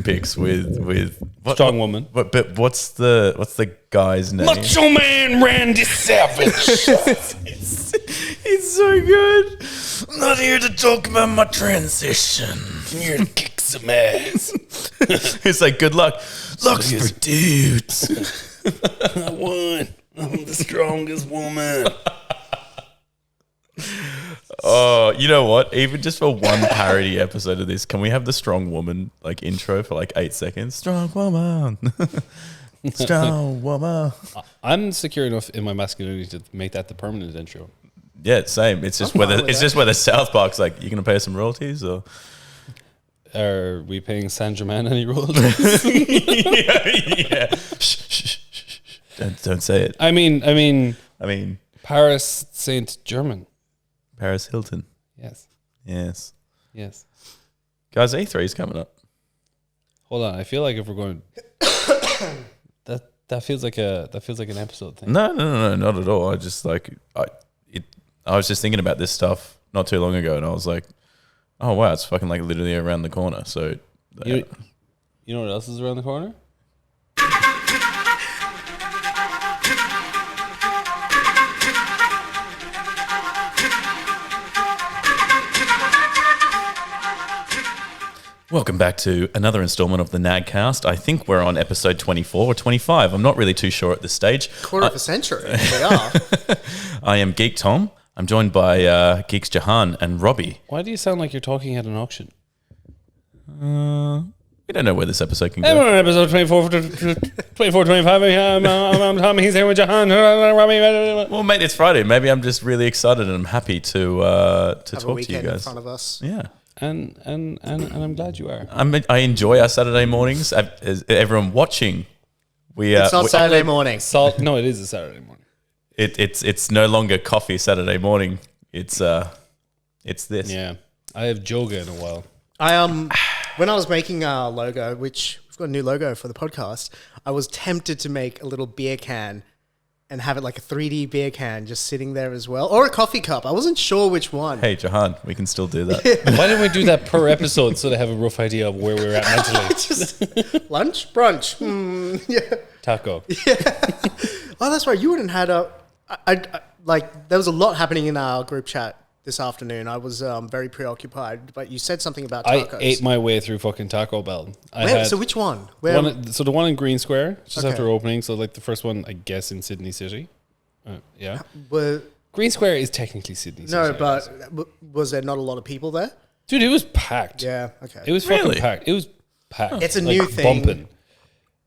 chicken pics with Strong woman. But what's the guy's name? Macho Man Randy Savage. He's so good. I'm not here to talk about my transition. I'm here to kick some ass. It's like, good luck. Luck's for dudes. I won. I'm the strongest woman. Oh, you know what? Even just for one parody episode of this, can we have the strong woman like intro for like 8 seconds? Strong woman. Strong woman. I'm secure enough in my masculinity to make that the permanent intro. Yeah, same. It's just whether South Park's like, you gonna pay us some royalties or Are we paying San Germain any royalties? yeah. Shh. Don't say it. I mean Paris Saint Germain. Paris Hilton. Yes. Guys, E3 is coming up. Hold on, I feel like if we're going that feels like an episode thing. No, not at all. I just like I was just thinking about this stuff not too long ago, and I was like, oh wow, it's fucking like literally around the corner. So you know what else is around the corner? Welcome back to another installment of the Nagcast. I think we're on episode 24 or 25. I'm not really too sure at this stage. Quarter of a century. We are. I am Geek Tom. I'm joined by Geeks Jehan and Robbie. Why do you sound like you're talking at an auction? We don't know where this episode can Hey, go. we're on episode 24, 25. I'm Tom. He's here with Jehan. Robbie. Well, mate, it's Friday. Maybe I'm just really excited and I'm happy to Have talk a to you weekend in guys. front of us. Yeah. And I'm glad you are. I enjoy our Saturday mornings. As everyone watching, It's not Saturday morning. No, it is a Saturday morning. It's no longer coffee Saturday morning. It's this. Yeah, I have yoga in a while. When I was making our logo, which we've got a new logo for the podcast, I was tempted to make a little beer can and have it like a 3D beer can just sitting there as well, or a coffee cup. I wasn't sure which one. Hey, Jehan, we can still do that. Why don't we do that per episode so they have a rough idea of where we're at mentally? Just lunch, brunch, yeah. Taco. Oh, that's right. You wouldn't had there was a lot happening in our group chat this afternoon. I was very preoccupied, but you said something about tacos. I ate my way through fucking Taco Bell. So which one? Where? The one in Green Square, just Okay. after opening. So like the first one, I guess, in Sydney City. Yeah. Were, Green Square is technically Sydney City. no, but was there not a lot of people there? Dude, it was packed. Yeah. Okay. It was Really? fucking packed. It was packed. It's a new thing. Bumping.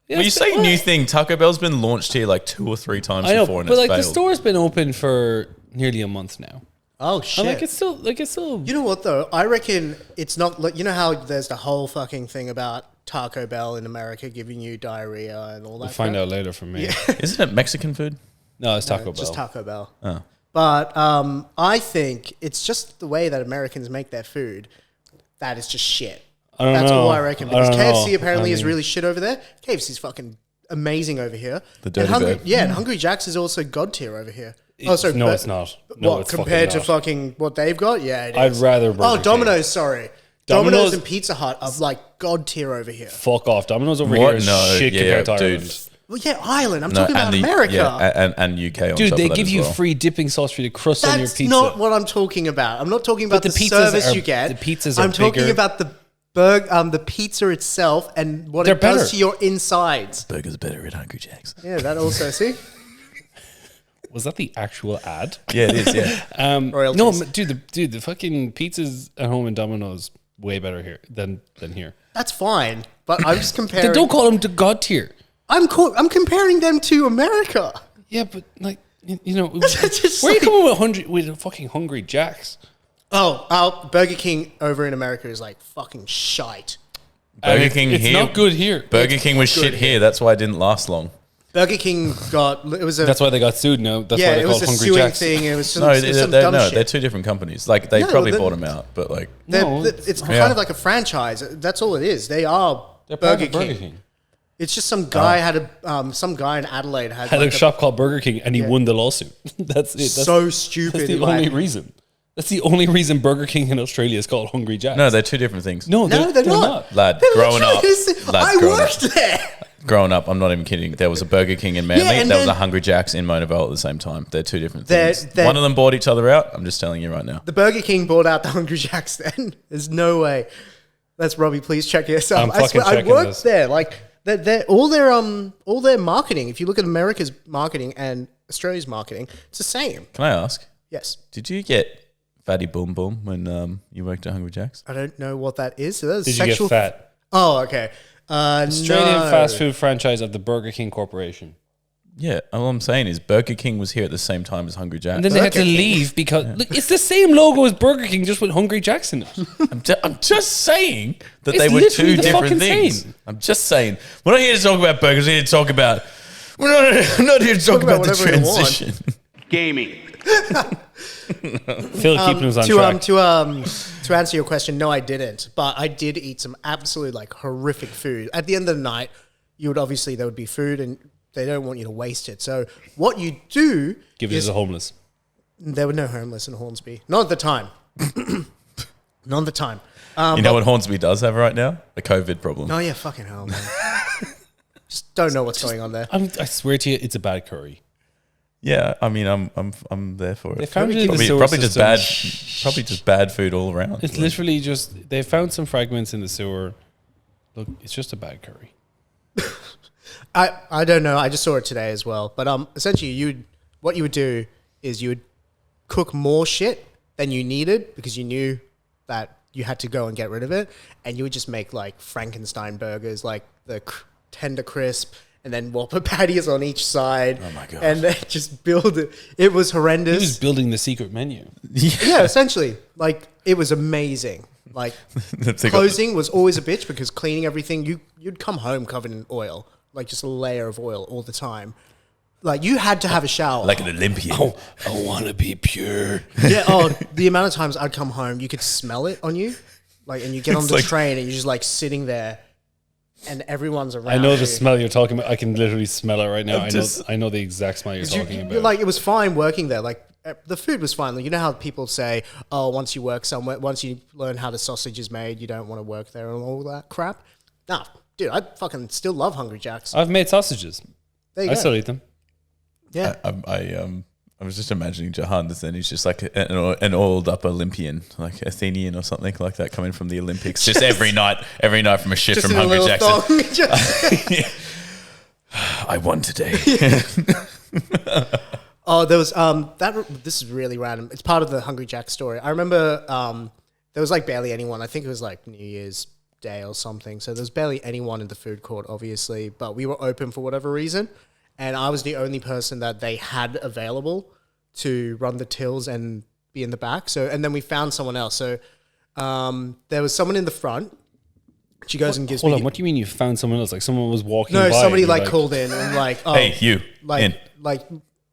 Yeah, When you it's say been- new thing, Taco Bell's been launched here like 2 or 3 times I know, before, and but it's like failed. the store's been open for nearly a month now. Oh shit. And it's still. You know what though? I reckon it's not like, you know how there's the whole fucking thing about Taco Bell in America giving you diarrhea and all that. We'll find crap? out later from me. Isn't it Mexican food? No, it's Taco Bell. Just Taco Bell. Oh. But I think it's just the way that Americans make their food. That is just shit. I don't That's know. all I reckon. I Because don't KFC know. apparently is I mean- really shit over there. KFC's fucking amazing over here. The dirty Hungry, bird. yeah, and Hungry Jack's is also god tier over here. Oh, sorry. No, but- it's not. No, What, it's compared to not. fucking what they've got? Yeah, it I'd is. rather Burger Oh, King. Domino's, sorry. Domino's- Domino's and Pizza Hut are like god tier over here. Fuck off. Domino's over What? here is No, shit yeah, compared to dude. Ireland. Well, yeah, Ireland. I'm talking about and America. Yeah, and UK on Dude, top they of that give as you well. free dipping sauce for the crust on your That's pizza. not what I'm talking about. I'm not talking about But the the pizzas service are- you get. the pizzas are I'm talking bigger. about the the pizza itself and what They're it does better. to your insides. Burgers better at Hungry Jack's. Yeah, that also. See, Was that the actual ad? Yeah, it is, yeah. royalties. No, dude, the fucking pizzas at home in Domino's way better here than here. That's fine, but I'm just comparing. Then don't call them to God tier. I'm comparing them to America. Yeah, but like you know, Just where are you like- coming with fucking Hungry Jacks? Oh, Burger King over in America is like fucking shite. Burger King it's here. not good here. Burger King was shit here. That's why it didn't last long. Burger King That's why they got sued now. That's why yeah, they it called was a Hungry suing Jacks. thing. It was some, No, it was some dumb they're shit. two different companies. Like they No, probably but- bought them out, but like No, It's Yeah. kind of like a franchise. That's all it is. They are They're part Burger of Burger King. King. It's just some guy some guy in Adelaide had Had like a shop called Burger King, and he won the lawsuit. That's it. That's, so stupid. that's the like, only reason. That's the only reason Burger King in Australia is called Hungry Jack's. No, they're two different things. No, they're not. Lad, They're growing up. literally- I worked there. Growing up, I'm not even kidding. There was a Burger King in Manly. and there was then- a Hungry Jack's in Mona Vale at the same time. They're two different They're- things. they're- One of them bought each other out. I'm just telling you right now. The Burger King bought out the Hungry Jacks then. There's no way. That's Robbie, please check yourself. I'm fucking I checking worked this. there. Like they're all their marketing. If you look at America's marketing and Australia's marketing, it's the same. Can I ask? Yes. Did you get Fatty Boom Boom when you worked at Hungry Jack's? I don't know what that is. So that's Did sexual. you get fat? Oh, okay. Australian no. fast food franchise of the Burger King Corporation. Yeah, all I'm saying is Burger King was here at the same time as Hungry Jack's. And then they had to Burger King. leave because look, it's the same logo as Burger King, just with Hungry Jack's in it. I'm just saying that It's they were literally two the different fucking things. same. I'm just saying. We're not here to talk about burgers. We're here to talk about. I'm not here to talk about the whatever we want. transition. Gaming. Phil keeping us on track. To answer your question, no, I didn't. But I did eat some absolute like horrific food. At the end of the night, there would be food, and they don't want you to waste it. So what you do Give it is to the homeless. there were no homeless in Hornsby, not at the time. Not at the time. You know what Hornsby does have right now? A COVID problem. Oh yeah, fucking hell, man. Just don't know what's going on there. I swear to you, it's a bad curry. Yeah, I mean, I'm there for They it. found it in the Probably, sewer probably just system. probably just bad food all around. It's literally just they found some fragments in the sewer. Look, it's just a bad curry. I don't know. I just saw it today as well. But essentially, what you would do is you would cook more shit than you needed because you knew that you had to go and get rid of it, and you would just make like Frankenstein burgers, like the tender crisp, and then Whopper patties on each side. Oh my God. And then just build it. It was He horrendous. was building the secret menu. Yeah, essentially, like it was amazing. Like closing was always a bitch because cleaning everything, you'd come home covered in oil, like just a layer of oil all the time. Like you had to have a shower. like an Olympian. Oh, I want to be pure. Yeah. Oh, the amount of times I'd come home, you could smell it on you, like, and you get on It's the like- train and you're just like sitting there, and everyone's around. I know the you. smell you're talking about. I can literally smell it right now. I'm just- I know the exact smell you're talking about. Like it was fine working there. Like the food was fine. Like, you know how people say, "Oh, once you work somewhere, once you learn how the sausage is made, you don't want to work there and all that crap." Nah, dude, I fucking still love Hungry Jack's. I've made sausages. There you I go. still eat them. Yeah. I was just imagining Jehan, and he's just like an oiled up Olympian, like Athenian or something like that, coming from the Olympics, just every night from a shift Just from in a Hungry little Jackson. thong. Just- I won today. Oh, there was this is really random. It's part of the Hungry Jack story. I remember there was like barely anyone. I think it was like New Year's Day or something. So there was barely anyone in the food court, obviously, but we were open for whatever reason, and I was the only person that they had available to run the tills and be in the back. So, and then we found someone else. So there was someone in the front. She goes and gives Hold me. on. What do you mean you found someone else? Like someone was walking No, by. somebody and you're like called in and like, oh, Hey, you, in. like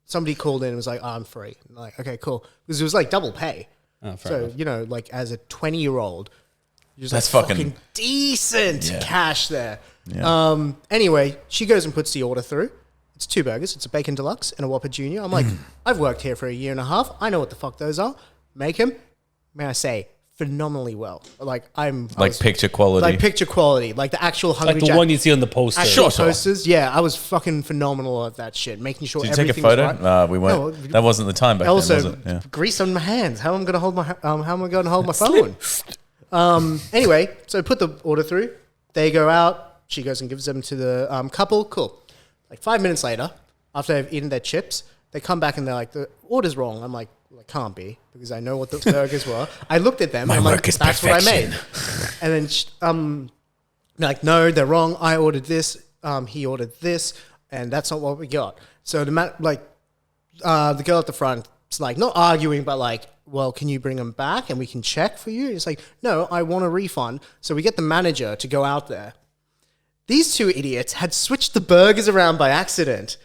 somebody called in and was like, oh, I'm free. And like, okay, cool. Because it was like double pay. Oh, fair So, enough. you know, like as a 20-year-old, you're just That's like fucking- decent Yeah. cash there. Yeah. Anyway, she goes and puts the order through. It's 2 burgers. It's a bacon deluxe and a Whopper Junior. I'm like, I've worked here for a year and a half. I know what the fuck those are. Make them. May I say, phenomenally well. Like I was- Picture quality. like picture quality, like the actual Hungry Like the Jack one you see on the poster. actual Sure. posters. Yeah, I was fucking phenomenal at that shit, making sure Did you take a everything was photo? right. We weren't. No, that wasn't the time back Also, then, was it? Yeah. grease on my hands. How am I going to hold my phone? Anyway, so I put the order through. They go out. She goes and gives them to the couple. Cool. Like 5 minutes later, after they've eaten their chips, they come back and they're like, the order's wrong. I'm like, well, it can't be because I know what the burgers were. I looked at them. My I'm work like, is that's what I perfection. made. And then they're like, no, they're wrong. I ordered this. He ordered this, and that's not what we got. So the the girl at the front is like not arguing, but like, well, can you bring them back and we can check for you? It's like, no, I want a refund. So we get the manager to go out there. These two idiots had switched the burgers around by accident.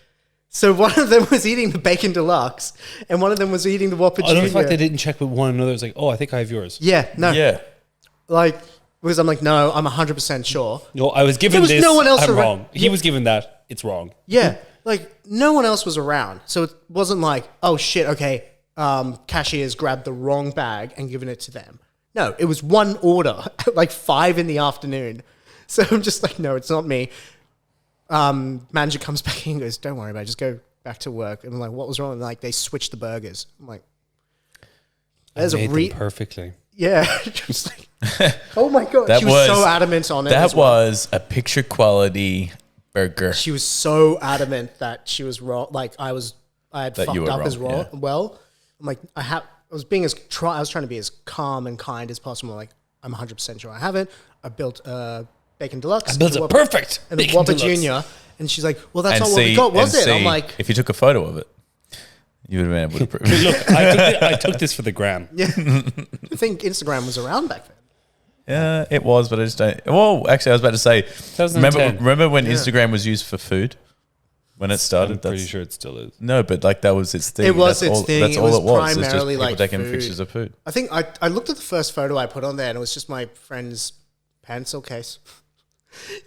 So one of them was eating the bacon deluxe, and one of them was eating the Whopper I love the Junior. fact they didn't check with one another. It's like, oh, I think I have yours. Yeah, no, Yeah. like because I'm like, no, I'm 100% sure. No, I was given There was this. no one else I'm around. wrong. He was given that. It's wrong. Yeah, like no one else was around, so it wasn't like, oh shit, okay, cashiers grabbed the wrong bag and given it to them. No, it was one order at like 5 PM. So I'm just like, no, it's not me. Manager comes back in and goes, don't worry about it, just go back to work. And I'm like, what was wrong? And like, they switched the burgers. I'm like, there's I made them perfectly. Yeah. Just like, oh my God. She was so adamant on it. That was a picture quality burger. She was so adamant that she was wrong. Like I had That fucked you were up wrong, as well. yeah. Well, I'm like, I was trying to be as calm and kind as possible. Like, I'm 100% sure I haven't. I built a Bacon Deluxe. I built a perfect and the Bacon Whopper Deluxe. Junior. And she's like, well, that's not what we got, was it? I'm like, if you took a photo of it, you would have been able to prove it. Look, I took this for the gram. yeah. I think Instagram was around back then. Yeah, it was, but I just don't. Well, actually, I was about to say, 2010. remember when Instagram was used for food? When it started? I'm pretty sure it still is. No, but like that was its thing. It was That's its all, thing. That's It all was it was. It's just primarily people like taking food. pictures of food. I think I looked at the first photo I put on there and it was just my friend's pencil case.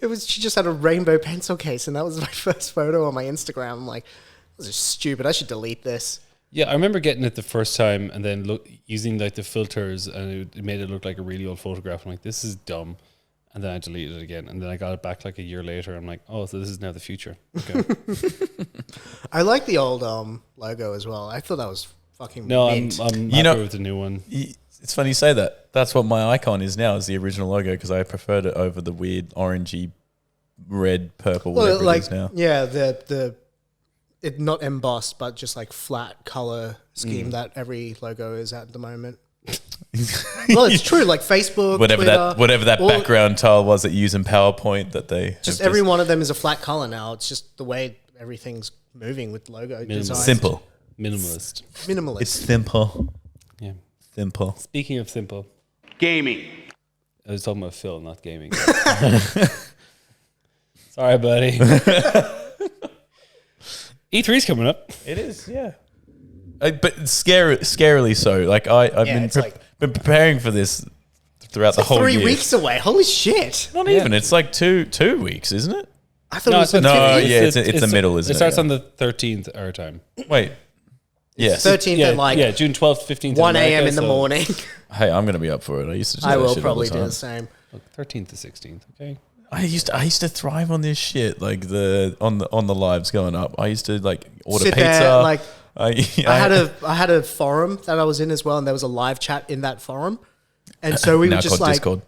She just had a rainbow pencil case and that was my first photo on my Instagram. I'm like, this is stupid. I should delete this. Yeah, I remember getting it the first time and then using like the filters and it made it look like a really old photograph. I'm like, this is dumb. And then I deleted it again. And then I got it back like a year later. I'm like, oh, so this is now the future. Okay. I like the old logo as well. I thought that was fucking No, mint. I'm happy with the new one. It's funny you say that. That's what my icon is now, is the original logo, because I preferred it over the weird orangey, red, purple, whatever it is now. Yeah, it not embossed, but just like flat color scheme that every logo is at the moment. Well, it's true. Like Facebook, Whatever Twitter, that background tile was that you use in PowerPoint that they just every one of them is a flat color now. It's just the way everything's moving with logo design. simple. Minimalist. Minimalist. It's simple. Yeah. Simple. Speaking of simple. Gaming. I was talking about Phil, not gaming. Sorry, buddy. E3's coming up. It is, yeah. But scarily so. Like I've been preparing for this throughout the whole 3 year. weeks away. Holy shit! Not even. It's like two weeks, isn't it? I thought it was the no, 15th. yeah, it's the middle, isn't it? It starts Yeah. on the 13th our time. Wait. Yes. 13th Yeah, at like yeah, June 12th, 15th. 1 a.m. in the morning. Hey, I'm gonna be up for it. I used to do I that will shit probably all do the the time. same. Look, 13th to 16th, okay? I used to thrive on this shit, like on the lives going up. I used to like order Sit pizza. there, like I I had a forum that I was in as well, and there was a live chat in that forum, and so we now would just called like Discord.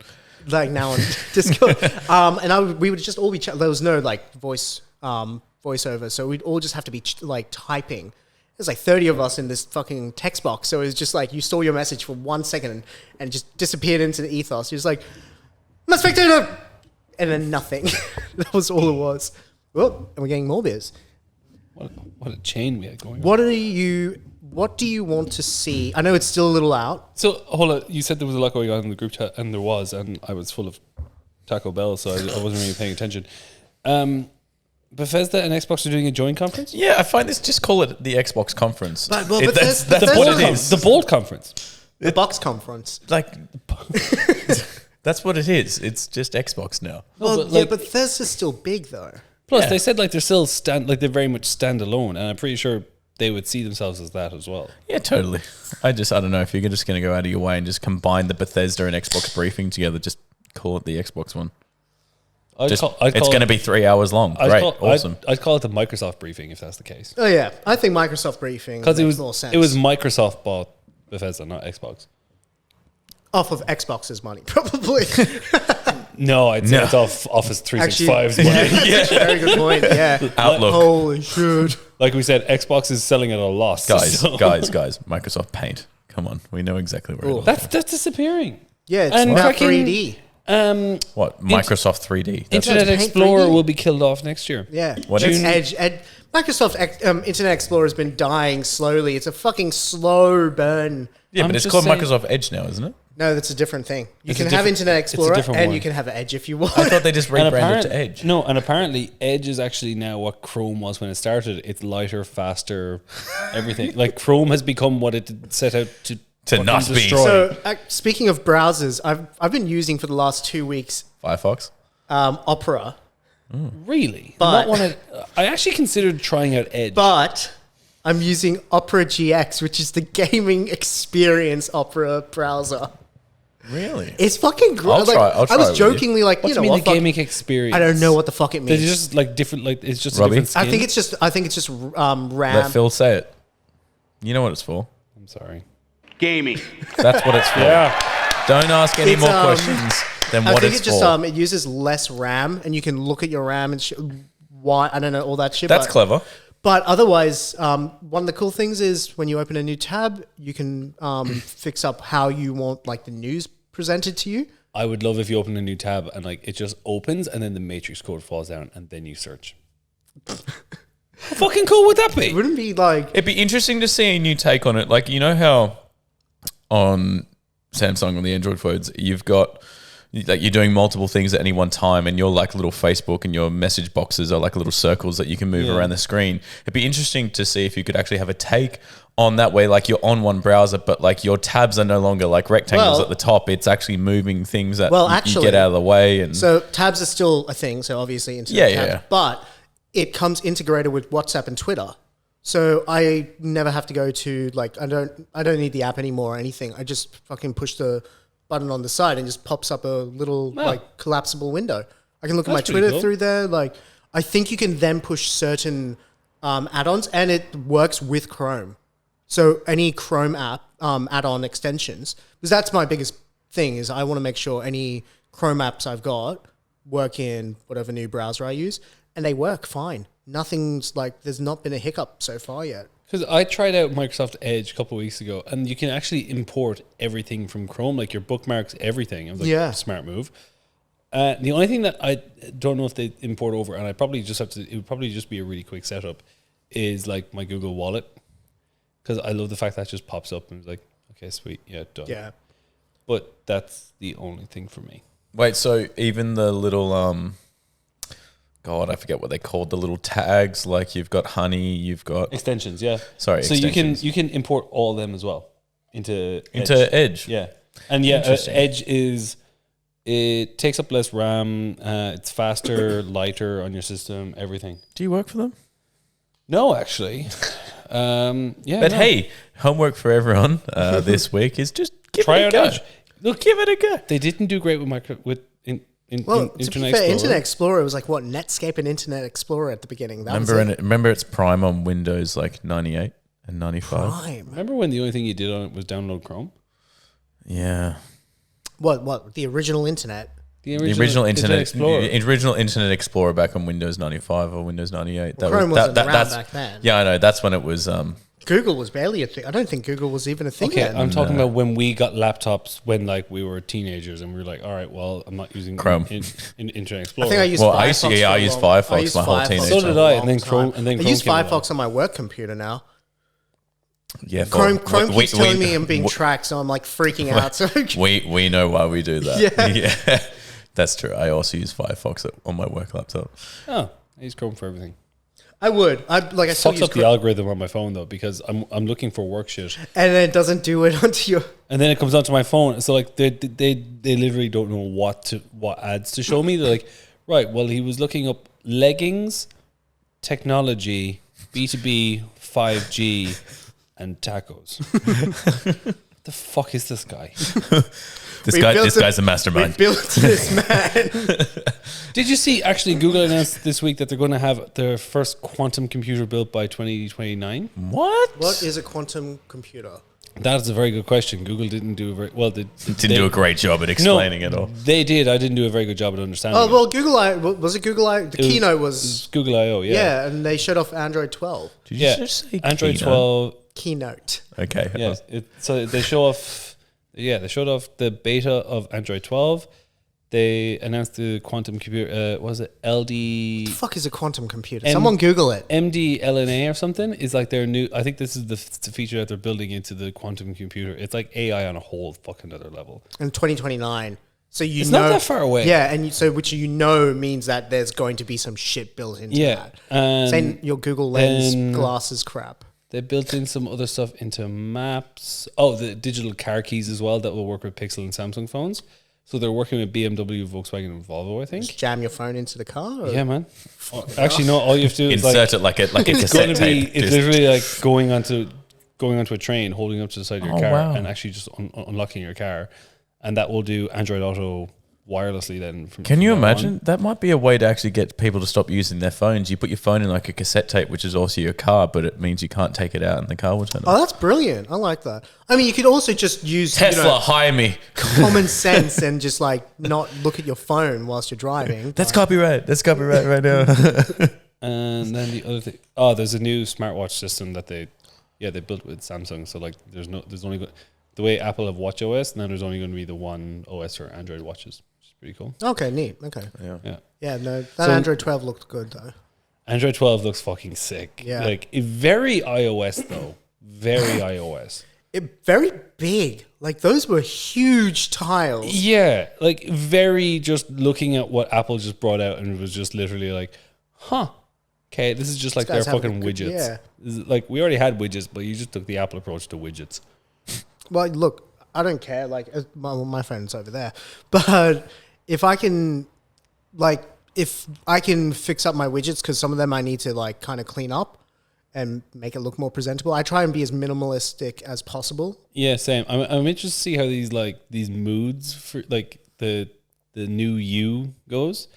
like now on Discord, we would just all be there was no like voiceover, so we'd all just have to be like typing. There's like 30 of us in this fucking text box, so it was just like you stole your message for 1 second and it just disappeared into the ethos. You're just like, "My spectator," and then nothing. That was all it was. Well, and we're getting more beers. What a chain we had going on. What do you want to see? I know it's still a little out. So, hold on. You said there was a lot going on in the group chat, and there was, and I was full of Taco Bell, so I wasn't really paying attention. Bethesda and Xbox are doing a joint conference? Yeah, I find this. Just call it the Xbox conference. But, well, That's Bethesda- what it is. The Bold conference. The box conference. Like, that's what it is. It's just Xbox now. Well, but yeah, like- but Bethesda's still big though. Plus, Yeah. they said like they're still they're very much standalone, and I'm pretty sure they would see themselves as that as well. Yeah, totally. I don't know if you're just going to go out of your way and just combine the Bethesda and Xbox briefing together. Just call it the Xbox one. It's going to be 3 hours long. Great, awesome. I'd call it the Microsoft briefing if that's the case, Oh yeah, I think Microsoft briefing because makes more sense. it was Microsoft bought Bethesda, not Xbox. off of Xbox's money, probably. No, I'd say it's off Office 365's Actually, money. yeah, very good point. Yeah, Outlook. Holy shit! Like we said, Xbox is selling at a loss. guys, so- guys. Microsoft Paint. Come on, we know exactly where it is. That's disappearing. Yeah, it's And now fucking- 3D. What? Microsoft 3D. That's Internet Paint Explorer 3D. will be killed off next year. Yeah, What it's is- Edge. Microsoft Internet Explorer has been dying slowly. It's a fucking slow burn. yeah, I'm but it's just called saying- Microsoft Edge now, isn't it? No, that's a different thing. You It's can a have different- Internet it's a Explorer different and one. you can have Edge if you want. I thought they just And rebranded to Edge. No, and apparently Edge is actually now what Chrome was when it started. It's lighter, faster, everything. Like Chrome has become what it set out to fucking not be. destroy. So, speaking of browsers, I've been using for the last 2 weeks Firefox. Really? But- I actually considered trying out Edge. but I'm using Opera GX, which is the gaming experience Opera browser. Really? It's fucking great. I'll try I it was with jokingly like, What you do know you mean what? the gaming experience? I don't know what the fuck it They're means. just like different. Like it's just Robbie? a different skin. I think it's just RAM. Let Phil say it. You know what it's for. I'm sorry. Gaming. That's what it's for. Yeah. Don't ask any It's, more questions than I what think it's it just for. it uses less RAM, and you can look at your RAM and why I don't know all that shit. That's but, clever. But otherwise, one of the cool things is when you open a new tab, you can fix up how you want like the news presented to you. I would love if you open a new tab and like it just opens and then the matrix code falls down and then you search. How fucking cool would that It be? wouldn't be like It'd be interesting to see a new take on it. Like, you know how on Samsung on the Android phones, you've got like you're doing multiple things at any one time, and your like little Facebook and your message boxes are like little circles that you can move around the screen. It'd be interesting to see if you could actually have a take on that way, like you're on one browser, but like your tabs are no longer like rectangles Well- at the top. It's actually moving things that Well, you actually- get out of the way. And so tabs are still a thing. So obviously internet Yeah, tabs, yeah. but it comes integrated with WhatsApp and Twitter. So I never have to go to like I don't need the app anymore or anything. I just fucking push the button on the side and just pops up a little like collapsible window. I can look at my That's pretty Twitter cool. through there. Like I think you can then push certain add-ons, and it works with Chrome. So any Chrome app add-on extensions, because that's my biggest thing is I want to make sure any Chrome apps I've got work in whatever new browser I use, and they work fine. Nothing's like there's not been a hiccup so far yet. Because I tried out Microsoft Edge a couple of weeks ago, and you can actually import everything from Chrome, like your bookmarks, everything. I was like, Yeah. smart move. The only thing that I don't know if they import over, and I probably just have to, it would probably just be a really quick setup, is like my Google Wallet. Because I love the fact that just pops up and it's like, okay, sweet, yeah, done. Yeah. But that's the only thing for me. wait, so even the little God, I forget what they called the little tags. Like you've got honey, you've got Extensions, yeah. Sorry, so extensions. you can import all of them as well into Edge. Yeah, and yeah, Interesting. Edge it takes up less RAM. It's faster, lighter on your system. Everything. Do you work for them? No, actually. Yeah, But no. hey, homework for everyone this week is just give Try it a out go. Edge. Look, give it a go. They didn't do great with Well, to be Internet fair, Explorer. Internet Explorer was like what Netscape and Internet Explorer at the beginning. That Remember, was it. remember its prime on Windows like 98 and 95. Prime. Remember when the only thing you did on it was download Chrome? What? Yeah, The original Internet. the original Internet Explorer. original Internet Explorer back on Windows 95 or Windows 98. Well, Chrome wasn't around that's back then. Yeah, I know. That's when it was. Google was barely a thing. I don't think Google was even a thing Okay, then. I'm talking about when we got laptops when like we were teenagers and we were like, all right, well, I'm not using Chrome. Internet Explorer. I think I used Well, Firefox. I used to- yeah, for I a used long- Firefox I used my whole Firefox teenage for So a did long I, and then time. Chrome- and then I Chrome use came along. Firefox on my work computer now. Yeah, Chrome we- keeps telling me I'm being we- tracked, so I'm like freaking out. So We know why we do that. Yeah. yeah, that's true. I also use Firefox on my work laptop. Oh, I use Chrome for everything. I would. I still Fucks use up the Chrome, algorithm on my phone though because I'm looking for work shit and then it doesn't do it onto your. and then it comes onto my phone. So like they literally don't know what ads to show me. They're like, right, well he was looking up leggings, technology, B2B, 5G, and tacos. What the fuck is this guy? This We built guy's a We mastermind. built this man. Did you see actually Google announced this week that they're going to have their first quantum computer built by 2029? What? What is a quantum computer? That is a very good question. Google didn't do a very well. They Didn't do a great job at explaining it all. They did. I didn't do a very good job at understanding. Oh it. well, Google I was it Google I? The It was- keynote It was Google I/O. Yeah, yeah, and they showed off Android 12 Did you yeah. just say Android keynote? 12. keynote. Okay. Yeah, so they show off. Yeah, they showed off the beta of Android 12. They announced the quantum computer. Was it What the LD fuck is a quantum computer? Someone Google it. MDLNA or something? Is like their new. I think this is the feature that they're building into the quantum computer. It's like AI on a whole fucking other level. In 2029. So you It's know not that far away. Yeah, and so which you know means that there's going to be some shit built into Yeah, that. and Saying your Google Lens then- glasses crap. They built in some other stuff into Maps. Oh, the digital car keys as well that will work with Pixel and Samsung phones. So they're working with BMW, Volkswagen, and Volvo, I think. Just jam your phone into the car. Or? Yeah, man. Actually, no. All you have to do is Insert it like a cassette tape. It's literally like going onto a train, holding up to the side of your car, wow. and actually just unlocking your car, and that will do Android Auto wirelessly. Then, Can you imagine? That might be a way to actually get people to stop using their phones. You put your phone in like a cassette tape, which is also your car, but it means you can't take it out and the car will turn off. Oh, that's brilliant. I like that. I mean, you could also just use Tesla, hire me. common sense and just like not look at your phone whilst you're driving. That's copyright. That's copyright right now. And then the other thing, there's a new smartwatch system that they built with Samsung. So like, there's only the way Apple have Watch OS, now there's only going to be the one OS for Android watches, which is pretty cool. Okay, neat. Okay. Yeah. No, that Android 12 looked good though. Android 12 looks fucking sick. Yeah. Like, very iOS though. Very iOS. Very big. Like those were huge tiles. Yeah. Like, very just looking at what Apple just brought out and it was just literally like, okay, this is just like their guys have fucking a good- widgets. yeah. This is like, we already had widgets, but you just took the Apple approach to widgets. Well, look, I don't care. Like my phone's over there, but if I can fix up my widgets, because some of them I need to like kind of clean up and make it look more presentable. I try and be as minimalistic as possible. Yeah, same. I'm interested to see how these moods for like the new you goes.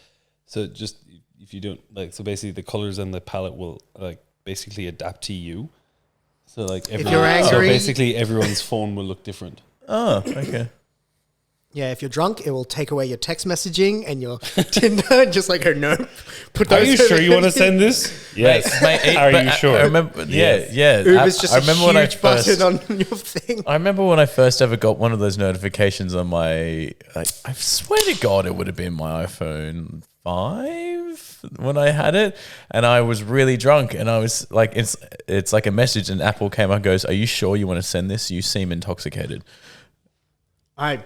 So just if you don't like, so basically the colors and the palette will like basically adapt to you. So like If you're angry, so basically everyone's phone will look different. Oh, okay. Yeah, if you're drunk, it will take away your text messaging and your Tinder. Just like, no. Are you sure you want to send this? Yes. Mate, Are but you sure? I remember, yeah. Uber's just I remember a when I huge first, button on your thing. I remember when I first ever got one of those notifications on my. I swear to God, it would have been my iPhone 5 when I had it, and I was really drunk, and I was like, it's like a message, and Apple came up and goes, "Are you sure you want to send this? You seem intoxicated."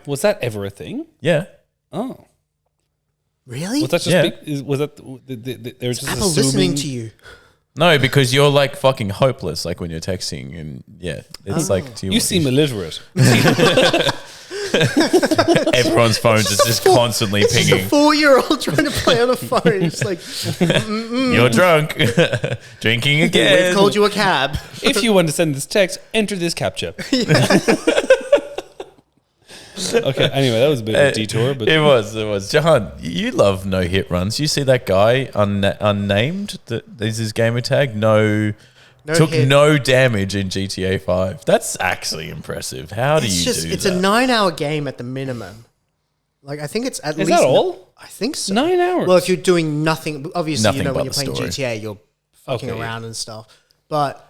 Was that ever a thing? Yeah. Oh, Really? was that just Yeah. was that they were just Apple assuming? listening to you. No, because you're like fucking hopeless, like when you're texting, and yeah, it's like, do You seem illiterate. everyone's phones is just constantly It's just a pinging. 4-year-old trying to play on a phone. It's like, You're drunk, drinking again. we've called you a cab. If you want to send this text, enter this captcha. Okay. Anyway, that was a bit of a detour, but It was. Jehan, you love no hit runs. You see that guy unnamed? That is his gamer tag. Took hit. no damage in GTA 5. That's actually impressive. How do you do It's that? a 9-hour game at the minimum. Like, I think it's at Is least. that all? I think so. 9 hours. Well, if you're doing nothing, obviously, Nothing you know, but when you're the playing story. GTA, you're fucking Okay. around and stuff. But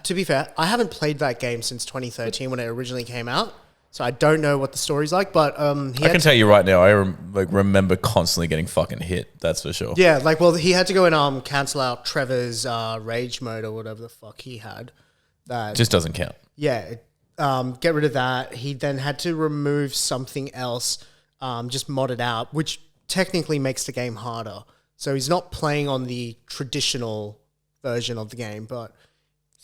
to be fair, I haven't played that game since 2013 when it originally came out. So I don't know what the story's like, but I can tell you right now, I remember constantly getting fucking hit. That's for sure. yeah, like, well, he had to go and cancel out Trevor's rage mode or whatever the fuck he had. That Just doesn't count. yeah, get rid of that. He then had to remove something else, just mod it out, which technically makes the game harder. So he's not playing on the traditional version of the game, but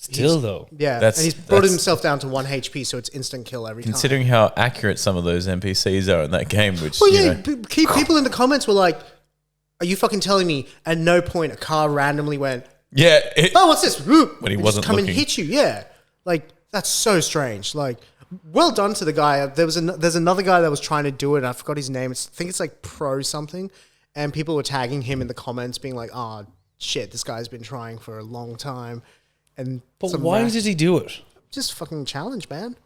Still though, yeah, That's- and he's brought that's- himself down to 1 HP, so it's instant kill every time. Considering how accurate some of those NPCs are in that game, which Well, you yeah, know, people in the comments were like, "Are you fucking telling me?" At no point a car randomly went, "Oh, what's this?" Whoop, When he and wasn't just come looking. and hit you. Yeah, like that's so strange. Like, well done to the guy. There's another guy that was trying to do it. And I forgot his name. I think it's like Pro something, and people were tagging him in the comments, being like, "Oh shit, this guy's been trying for a long time." And but why did he do it? just fucking challenge, man?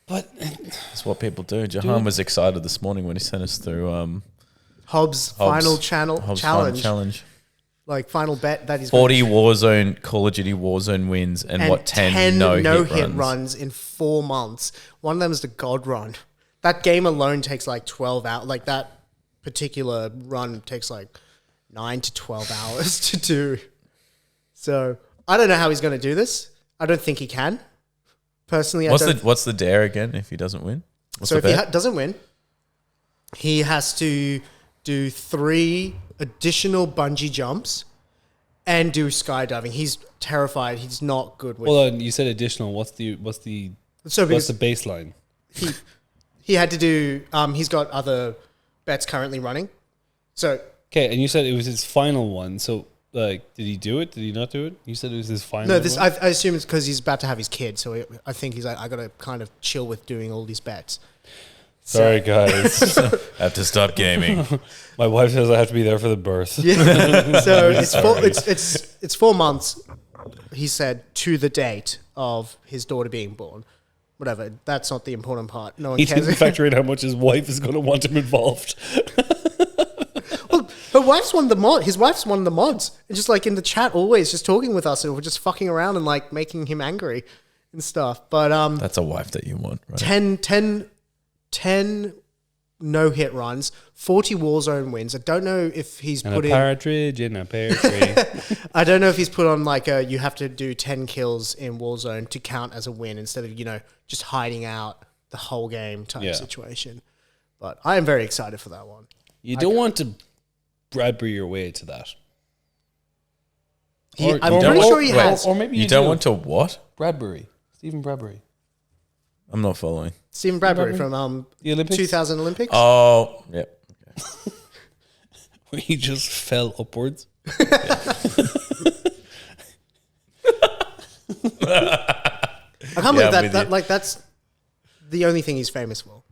But that's what people do. Jahan was excited this morning when he sent us through Hobbs' final Hobbs' challenge, final challenge. like final bet that he's 40 Warzone, Call of Duty Warzone wins, and what, 10 no-hit runs. in 4 months. One of them is the God Run. That game alone takes like 12 hours. Like that particular run takes like 9 to 12 hours to do. So I don't know how he's going to do this. I don't think he can. Personally, What's the dare again if he doesn't win? So if he doesn't win, he has to do 3 additional bungee jumps and do skydiving. He's terrified. He's not good with. Well, you said additional. What's the So because baseline? he had to do. He's got other bets currently running. So Okay, and you said it was his final one. So, like, did he do it? Did he not do it? You said it was his final. no, one? I assume it's because he's about to have his kid. So I think he's like, I got to kind of chill with doing all these bets. Sorry, guys. I have to stop gaming. My wife says I have to be there for the birth. Yeah. So it's 4 months. He said to the date of his daughter being born. Whatever. That's not the important part. No one He cares. didn't factor in how much his wife is going to want him involved. Well, her wife's one of the mod. His wife's one of the mods, and just like in the chat, always just talking with us, and we're just fucking around and like making him angry and stuff. But That's a wife that you want, right? 10 no-hit runs, 40 Warzone wins. I don't know if he's And put a in... partridge in a pear tree. I don't know if he's put on like you have to do 10 kills in Warzone to count as a win instead of, just hiding out the whole game type situation. But I am very excited for that one. You don't want to Bradbury your way to that. I'm pretty sure he has. Or maybe You don't want to what? Bradbury. Stephen Bradbury. I'm not following. Stephen Bradbury from The Olympics? 2000 Olympics. Oh, yep. Where he just fell upwards. I can't believe that's the only thing he's famous for.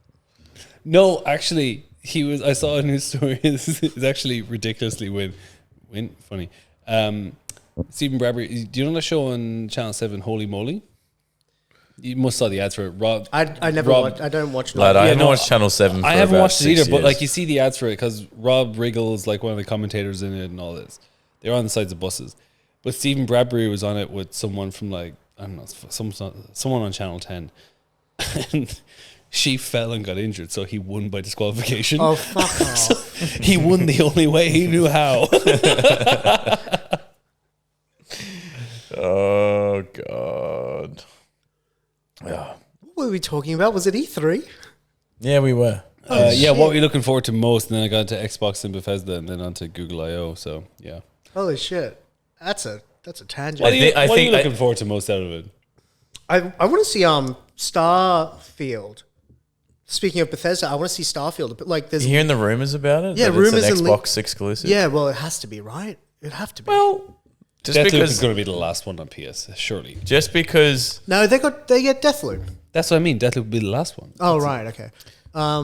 No, actually, I saw a news story. This is actually ridiculously funny. Stephen Bradbury, do you know the show on Channel 7, Holy Moly? You must saw the ads for it. Rob, I never Rob- watched. I don't watch. Lad, I haven't watched Channel 7 for I haven't about watched it 6 either, but years. like you see the ads for it because Rob Riggle's like one of the commentators in it and all this. They're on the sides of buses. But Stephen Bradbury was on it with someone from like, I don't know, someone on Channel 10. And she fell and got injured, so he won by disqualification. Oh, fuck off. He won the only way he knew how. Oh, God. Yeah. What were we talking about? Was it E3? Yeah, we were. Yeah, what were you looking forward to most? And then I got into Xbox and Bethesda and then onto Google I.O. So, yeah. Holy shit. That's a tangent. What are you think- looking forward to most out of it? I want to see Starfield. Speaking of Bethesda, I want to see Starfield. But like, there's You hearing the rumors about it? Yeah, That rumors it's and an link- Xbox exclusive. yeah. Well, it has to be, right? It'd have to be. Well, just Deathloop is because going to be the last one on PS, surely. No, they get Deathloop. That's what I mean. Deathloop will be the last one. Oh, right, okay.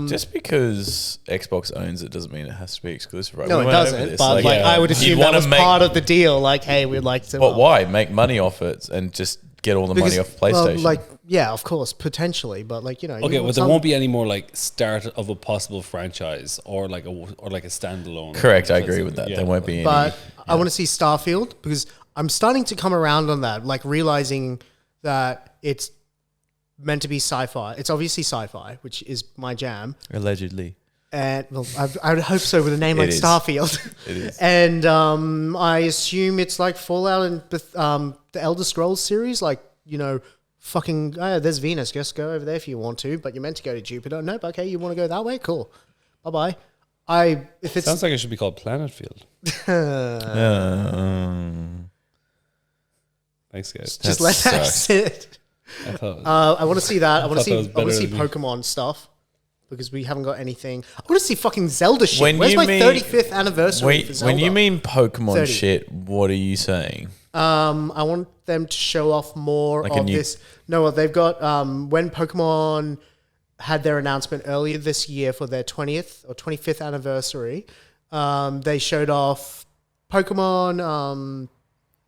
just because Xbox owns it doesn't mean it has to be exclusive, right? No, We it went over doesn't. this, But like, I would you'd assume that wanna was part of the deal. Like, hey, we'd like to. But why make money off it and just get all the money off PlayStation? Well, yeah, of course, potentially, but like Okay, well, there won't be any more like start of a possible franchise or like a standalone. Correct, I agree with that. Yeah. There won't be any. But I want to see Starfield because I'm starting to come around on that, like realizing that it's meant to be sci-fi. It's obviously sci-fi, which is my jam. Allegedly. And well, I would hope so with a name like is. Starfield. It is. And I assume it's like Fallout and the Elder Scrolls series, like, fucking, there's Venus. Just go over there if you want to, but you're meant to go to Jupiter. Nope, okay, you want to go that way? Cool. Bye-bye. If it's Sounds like it should be called Planet Field. Thanks, guys. just let that sit. I thought I want to see that. I want thought that was to see better than- Pokemon stuff because we haven't got anything. I want to see fucking Zelda shit. When Where's you my mean- 35th anniversary for Zelda? When you mean Pokemon 30. shit, what are you saying? I want them to show off more Like a of new- this. No, well, they've got when Pokemon had their announcement earlier this year for their 20th or 25th anniversary. They showed off Pokemon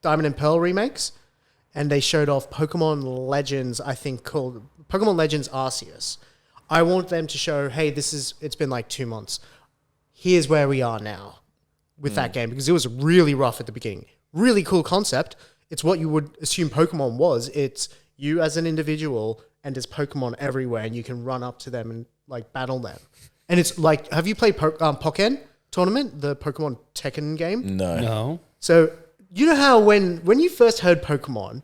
Diamond and Pearl remakes, and they showed off Pokemon Legends. I think called Pokemon Legends Arceus. I want them to show, hey, it's been like 2 months. Here's where we are now with that game because it was really rough at the beginning. Really cool concept. It's what you would assume Pokemon was. It's you as an individual and there's Pokemon everywhere and you can run up to them and like battle them. And it's like, have you played Pokken Tournament, the Pokemon Tekken game? no. So you know how when you first heard Pokemon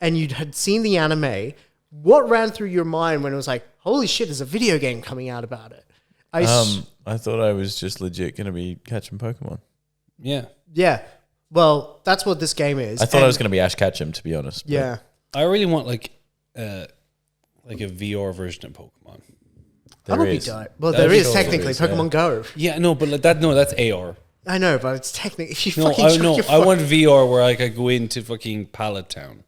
and you had seen the anime, what ran through your mind when it was like, holy shit, there's a video game coming out about it? I thought I was just legit going to be catching Pokemon. Yeah. Yeah. Well, that's what this game is. I thought I was going to be Ash Ketchum, to be honest. but- Yeah. I really want like a VR version of Pokemon. That would be dope. Well, there is technically Pokemon Go. Yeah, no, but like that, no, that's AR. I know, but it's technically. If you No, fucking I want VR where I could go into fucking Pallet Town.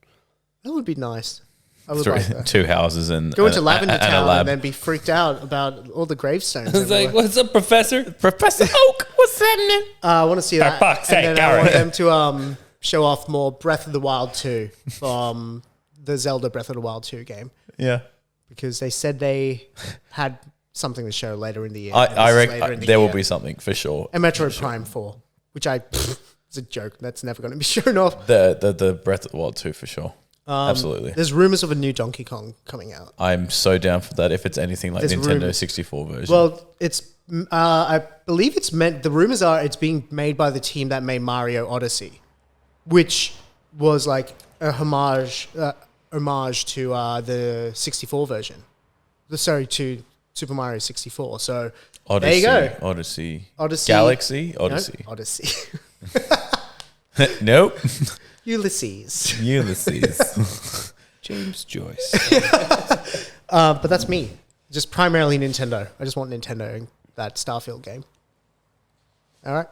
That would be nice. I would like that. 2 houses and Go into Lavender and a Town lab. and then be freaked out about all the gravestones. It's like, what's up, Professor? Professor Oak, what's happening? I want to see that. fuck's sake, and then I want Gary. them to show off more Breath of the Wild 2 from the Zelda Breath of the Wild 2 game. Yeah. Because they said they had something to show later in the year. I reckon there will be something for sure. And Metroid Prime 4, which it's a joke. That's never going to be shown off. The Breath of the Wild 2 for sure. Absolutely. There's rumors of a new Donkey Kong coming out. I'm so down for that if it's anything like There's Nintendo 64 version. Well, it's I believe it's meant. The rumors are it's being made by the team that made Mario Odyssey, which was like a homage to the 64 version. Sorry, to Super Mario 64. So Odyssey, there you go. Odyssey. Odyssey. Galaxy? Odyssey. No, Odyssey. Nope. Ulysses. Ulysses. James Joyce. But that's me. Just primarily Nintendo. I just want Nintendo in that Starfield game. All right.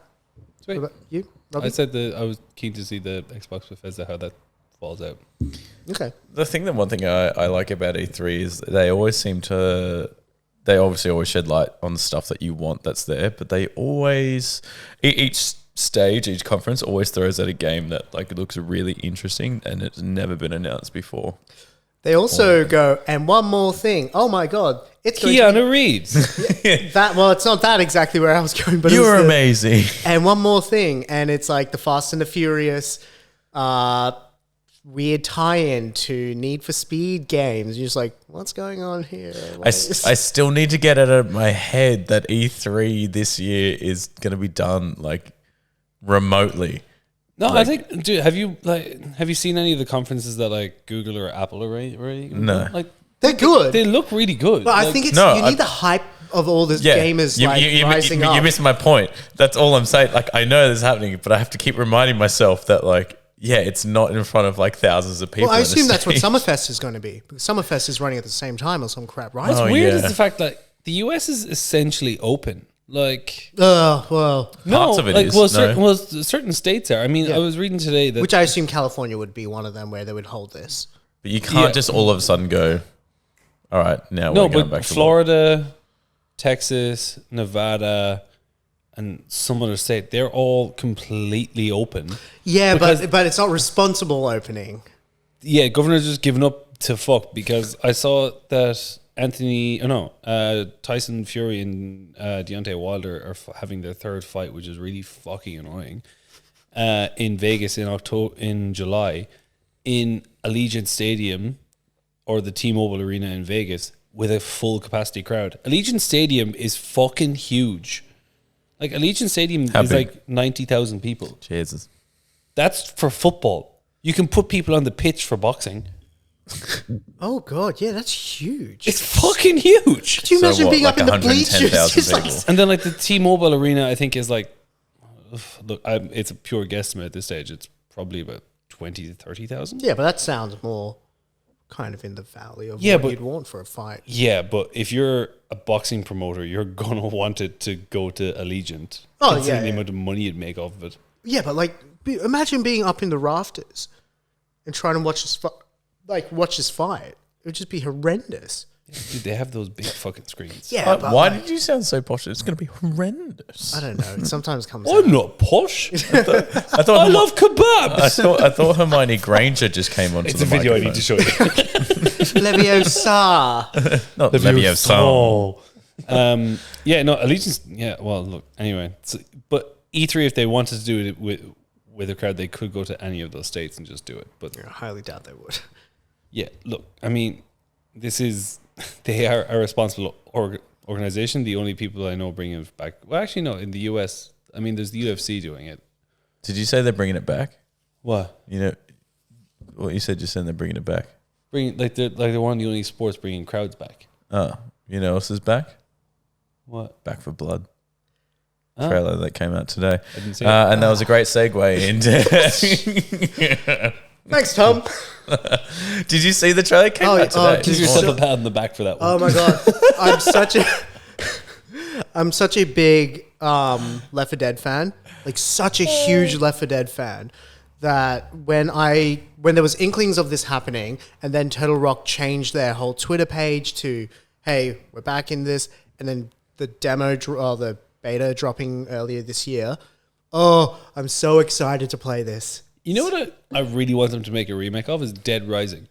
Sweet. What about you, Robbie? I said that I was keen to see the Xbox Bethesda, how that falls out. Okay. One thing I like about E3 is they always seem to, they obviously always shed light on the stuff that you want that's there, but they always, each stage, each conference always throws out a game that like it looks really interesting and it's never been announced before. They also go, and one more thing. Oh my God. It's going to Keanu Reeves. well, it's not that exactly where I was going, but You're amazing. And one more thing, and it's like the Fast and the Furious weird tie-in to Need for Speed games. You're just like, what's going on here? I still need to get out of my head that E3 this year is going to be done like remotely. No, Like- I think, dude, have you seen any of the conferences that like Google or Apple are already? No. Like They're good. they look really good. But I Like, think it's No, you need the hype of all the gamers rising up. You missed my point. That's all I'm saying. Like I know this is happening, but I have to keep reminding myself that like, yeah, it's not in front of like thousands of people. Well, I on the assume that's what stage. Summerfest is going to be. Because Summerfest is running at the same time or some crap, right? what's Oh, weird yeah. is the fact that the US is essentially open. Like Well, Parts of it like, is, well, no? certain states are. I mean, I was reading today that which I assume California would be one of them where they would hold this. But you can't Yeah. just all of a sudden go, all right, now no, we're going but back to Florida, Texas, Nevada, and some other state, they're all completely open. Yeah, Because- but it's not responsible opening. Yeah, governor's just given up to fuck because I saw that Tyson Fury and Deontay Wilder are having their third fight, which is really fucking annoying. In Vegas in July, in Allegiant Stadium or the T-Mobile Arena in Vegas with a full capacity crowd. Allegiant Stadium is fucking huge. Like Allegiant Stadium How is big? like 90,000 people. Jesus. That's for football. You can put people on the pitch for boxing. Oh God, yeah, that's huge. It's fucking huge. Could you So imagine what, being like up in the 110,000 bleachers? Just like, people? And then like the T-Mobile Arena, I think is like, look, it's a pure guesstimate at this stage. It's probably about 20 to 30,000. yeah, but that sounds more kind of in the valley of Yeah, what but- you'd want for a fight. Yeah, but if you're a boxing promoter, you're gonna want it to go to Allegiant. Oh, considering yeah, the yeah. amount of money you'd make off of it. Yeah, but like, imagine being up in the rafters and trying to watch this fight. It would just be horrendous. Dude, they have those big fucking screens. Yeah, but Why like, did you sound so posh? It's going to be horrendous. I don't know. It sometimes comes. I'm out. not posh. I thought I love kebabs. I thought Hermione Granger just came onto It's the a video I microphone. need to show you. Leviosa. Not Leviosa. Yeah, no, Allegiance. Yeah, well, look. Anyway, but E3, if they wanted to do it with a crowd, they could go to any of those states and just do it. But I highly doubt they would. yeah, look. I mean, they are a responsible organization. The only people I know bringing it back. Well, actually, no. In the US, I mean, there's the UFC doing it. Did you say they're bringing it back? What? You know, what you said just then they're bringing it back. They're one of the only sports bringing crowds back. Oh, you know, else is back? What? Back for Blood. Oh. Trailer that came out today. I didn't see it. And that was a great segue into Thanks, Tom. Did you see the trailer? It came out today. Give yourself a pat on the back for that one. Oh my god, I'm such a big Left 4 Dead fan, like such a huge Left 4 Dead fan, that when there was inklings of this happening, and then Turtle Rock changed their whole Twitter page to, hey, we're back in this, and then the the beta dropping earlier this year. Oh, I'm so excited to play this. You know what I really want them to make a remake of is Dead Rising.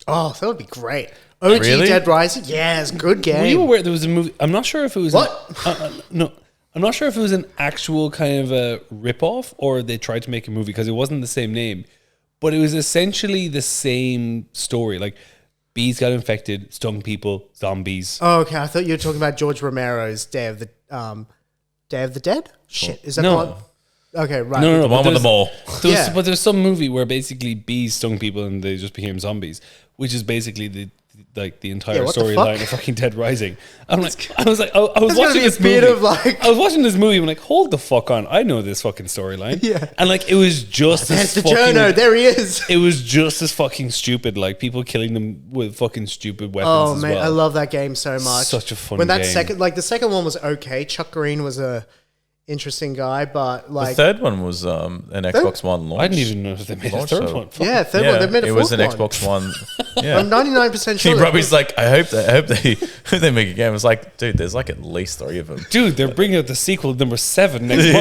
Oh, that would be great. OG Really? Dead Rising? Yeah, it's a good game. Were you aware there was a movie? I'm not sure if it was... What? No. I'm not sure if it was an actual kind of a rip-off or they tried to make a movie because it wasn't the same name. But it was essentially the same story. Like, bees got infected, stung people, zombies. Oh, okay. I thought you were talking about George Romero's Day of the Dead? Shit. Is that No. one? Okay, right. No. The one with the ball. Yeah. But there's some movie where basically bees stung people and they just became zombies, which is basically the entire what the storyline fuck? of fucking Dead Rising. I was There's watching gonna this be a bit movie. of like... I was watching this movie. I'm like, hold the fuck on! I know this fucking storyline. Yeah. And like, it was just There's as the fucking. journo. There he is. It was just as fucking stupid. Like people killing them with fucking stupid weapons. Oh, as man. well. I love that game so much. Such a fun When that game. the second one was okay. Chuck Green was a interesting guy, but The like... third one was an Xbox One launch. I didn't even know that they made a Launch third title. one. Fuck. Yeah, third one. They made a it fourth was an one. Xbox One. Yeah. I'm 99% sure. Robbie's like, I hope they make a game. It's like, dude, there's like at least 3 of them. Dude, they're bringing out the sequel number 7 next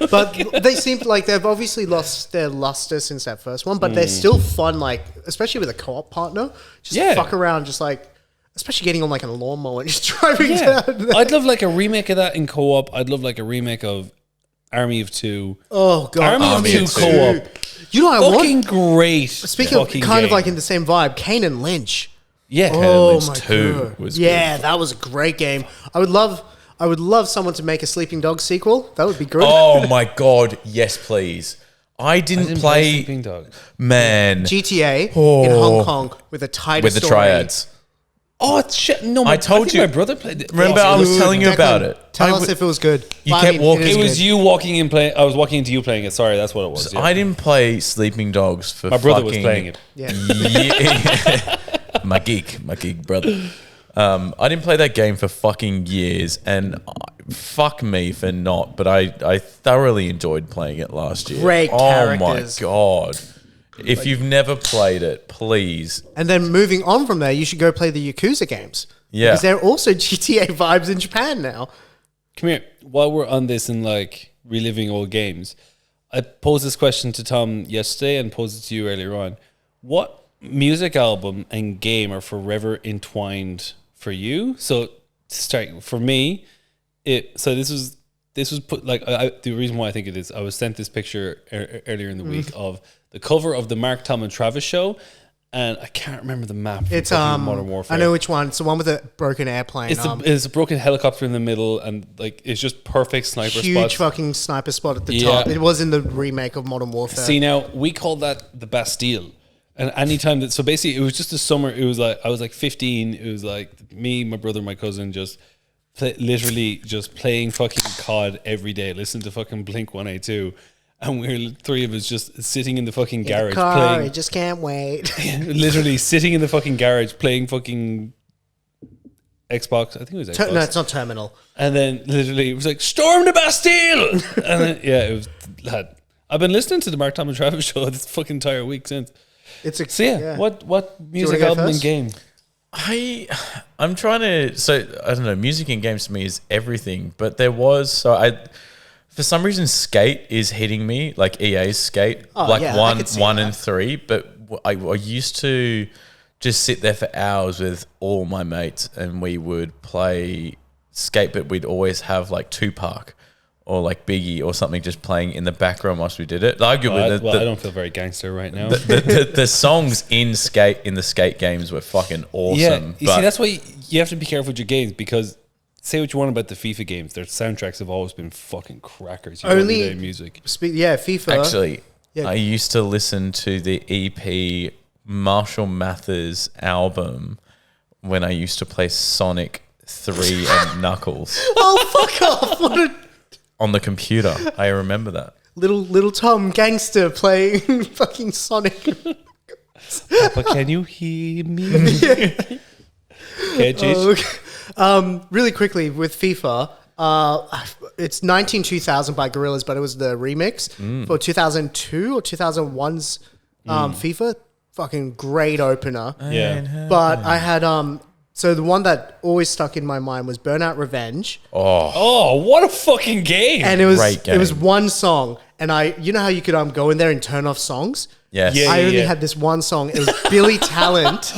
month. But they seem like they've obviously lost their luster since that first one, but they're still fun, like, especially with a co-op partner. Just Yeah. fuck around, just like, especially getting on like a lawnmower and just driving Yeah. down there. I'd love like a remake of that in co-op. I'd love like a remake of Army of Two. Oh, God. Army of Two co-op. You know what I Fucking want? great. Speaking of fucking kind of game. like in the same vibe, Kane and Lynch. Yeah. Oh, Lynch my 2 God. was Yeah, that was a great game. I would love someone to make a Sleeping Dogs sequel. That would be good. Oh my god, yes, please. I didn't play. Sleeping Dog. Man, GTA in Oh. Hong Kong with a tighter with the story. triads. Oh, it's shit. No, I told think you- my brother played it. Remember, I was telling you about it. Tell I us w- if it was good. You Well, kept walking. is It was good. you walking in playing. I was walking into you playing it. Sorry, that's what it was. Yeah. I didn't play Sleeping Dogs for My brother was fucking- playing it. Yeah. Yeah. my geek brother. I didn't play that game for fucking years, and fuck me for not. But I thoroughly enjoyed playing it last year. Great Oh characters. my god! If you've never played it, please. And then moving on from there, you should go play the Yakuza games. Yeah. Because they're also GTA vibes in Japan now. Come here. While we're on this and like reliving old games, I posed this question to Tom yesterday and posed it to you earlier on. What music album and game are forever entwined for you? So to start for me, this was put like the reason why I think it is. I was sent this picture earlier in the week of the cover of the Mark, Tom and Travis show, and I can't remember the map. From It's fucking Modern Warfare. I know which one. It's the one with the broken airplane. It's a broken helicopter in the middle, and like it's just perfect sniper huge spots. fucking sniper spot at the Yeah. top. It was in the remake of Modern Warfare. See, now we call that the Bastille. And anytime that, so basically, it was just a summer. It was like I was like 15. It was like me, my brother, my cousin, just literally just playing fucking COD every day. Listen to fucking Blink 182, and we're 3 of us just sitting in the fucking In garage the car, I playing. just can't wait. Literally sitting in the fucking garage playing fucking Xbox. I think it was Xbox. No, it's not Terminal. And then literally it was like, storm the Bastille! And then, yeah, it was, lad. I've been listening to the Mark, Tom and Travis show this fucking entire week since. It's a, So yeah, what music go album and first? game? I'm trying to. So I don't know. Music in games to me is everything. But there was for some reason, Skate is hitting me like EA's Skate, Oh, like yeah, I one could see one that. and 3. But I used to just sit there for hours with all my mates, and we would play Skate. But we'd always have like Tupac or like Biggie or something just playing in the background whilst we did it. Arguably, I don't feel very gangster right now. the songs in the Skate games were fucking awesome. Yeah, you but see, that's why you have to be careful with your games, because say what you want about the FIFA games, their soundtracks have always been fucking crackers. You don't Only- need any music. FIFA. actually, Yeah. I used to listen to the EP Marshall Mathers album when I used to play Sonic 3 and Knuckles Oh, fuck off. What a on the computer. I remember that. little Tom gangster playing fucking Sonic. Papa, can you hear me? Okay, Jeez. Really quickly with FIFA, it's 19-2000 by Gorillaz, but it was the remix for 2002 or 2001's FIFA. Fucking great opener. Yeah. But I had so the one that always stuck in my mind was Burnout Revenge, Oh, what a fucking game. and it was Great game. it was one song, and you know how you could go in there and turn off songs. Yes. Yeah. I only had this one song. It was Billy Talent.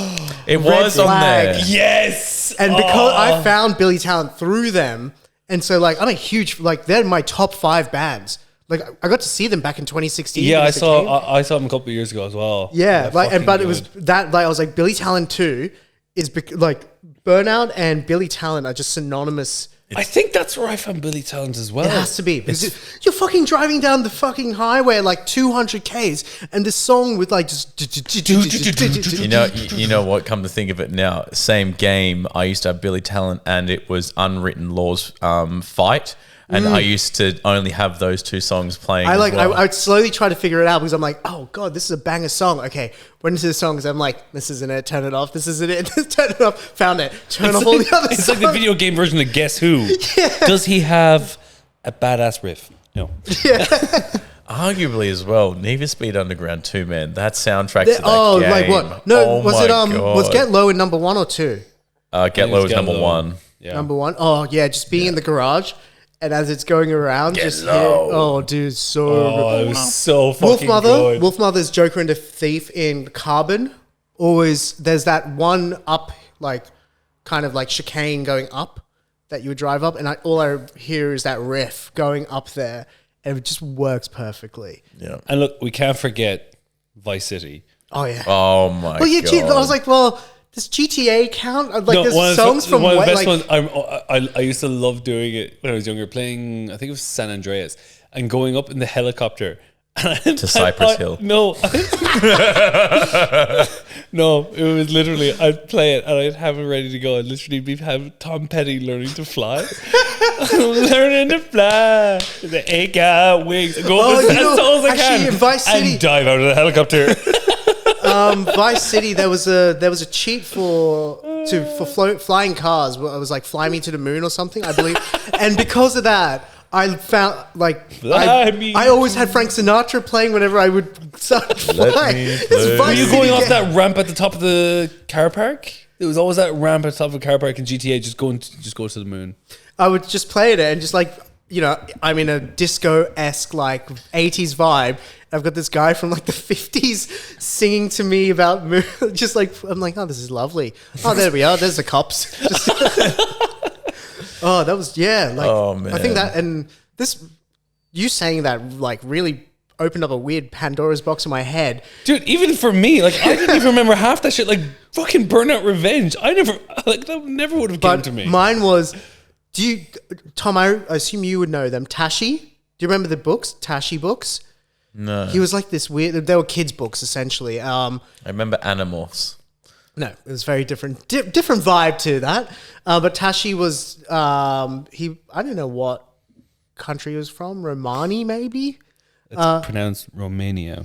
It was on Flag. there. Yes. And because I found Billy Talent through them, and so like I'm a huge they're my top 5 bands. Like I got to see them back in 2016. Yeah, I because it came. saw them a couple of years ago as well. Yeah, They're but it fucking was good. that I was like Billy Talent 2 is Burnout and Billy Talent are just synonymous. I think that's where I found Billy Talent as well. It has to be because you're fucking driving down the fucking highway at like 200 Ks, and this song with like just You know what? Come to think of it now, same game. I used to have Billy Talent, and it was Unwritten Laws Fight, and I used to only have those 2 songs playing. I as well. I would slowly try to figure it out because I'm like, oh god, this is a banger song. Okay, went into the songs. I'm like, this isn't it. Turn it off. This isn't it. Turn it off. Found it. Turn off all the other. It's like the video game version of Guess Who. Does he have a badass riff? No. Arguably as well, Need for Speed Underground 2, man. That soundtrack to that Oh, game. like what? No, Oh was my it God. was Get Low in number 1 or 2? Get Low is Get number Low. 1. Yeah. Number 1. Oh yeah, just being in the garage, and as it's going around, just Low. oh dude, so Oh, it was so fucking good. Wolfmother's Joker and the Thief in Carbon. Always there's that one up kind of like chicane going up that you would drive up, and all I hear is that riff going up there, and it just works perfectly. Yeah. And look, we can't forget Vice City. Oh yeah. Oh my Well, yeah, God. I was like, well, does GTA count? Like, No, there's one of the- songs from one of the way, best ones. I used to love doing it when I was younger, playing. I think it was San Andreas, and going up in the helicopter To Cypress Hill. No, no, it was literally I'd play it and I'd have it ready to go. I'd literally have Tom Petty learning to fly. Learning to fly. The 8 wings. Go up as tall as I actually, can in Vice City, and dive out of the helicopter. Vice City, there was a cheat for flying cars. It was like Fly Me to the Moon or something, I believe. And because of that, I found I always had Frank Sinatra playing whenever I would start flying. It's play. Vice Were you City going off game. that ramp at the top of the car park? There was always that ramp at the top of the car park in GTA. Just go to the moon. I would just play it and just I'm in a disco-esque 80s vibe. I've got this guy from the 50s singing to me about just I'm like, oh, this is lovely. Oh, there we are. There's the cops. Oh, that was Oh, man. I think that and this you saying that really opened up a weird Pandora's box in my head. Dude, even for me, I didn't even remember half that shit. Fucking Burnout Revenge. I never, that never would have come But to me. mine was. Tom? I assume you would know them. Tashi. Do you remember the books? Tashi books. No. He was like this weird. They were kids' books essentially. I remember Animorphs. No, it was very different. Different vibe to that. But Tashi was. I don't know what country he was from. Romani, maybe. It's pronounced Romania.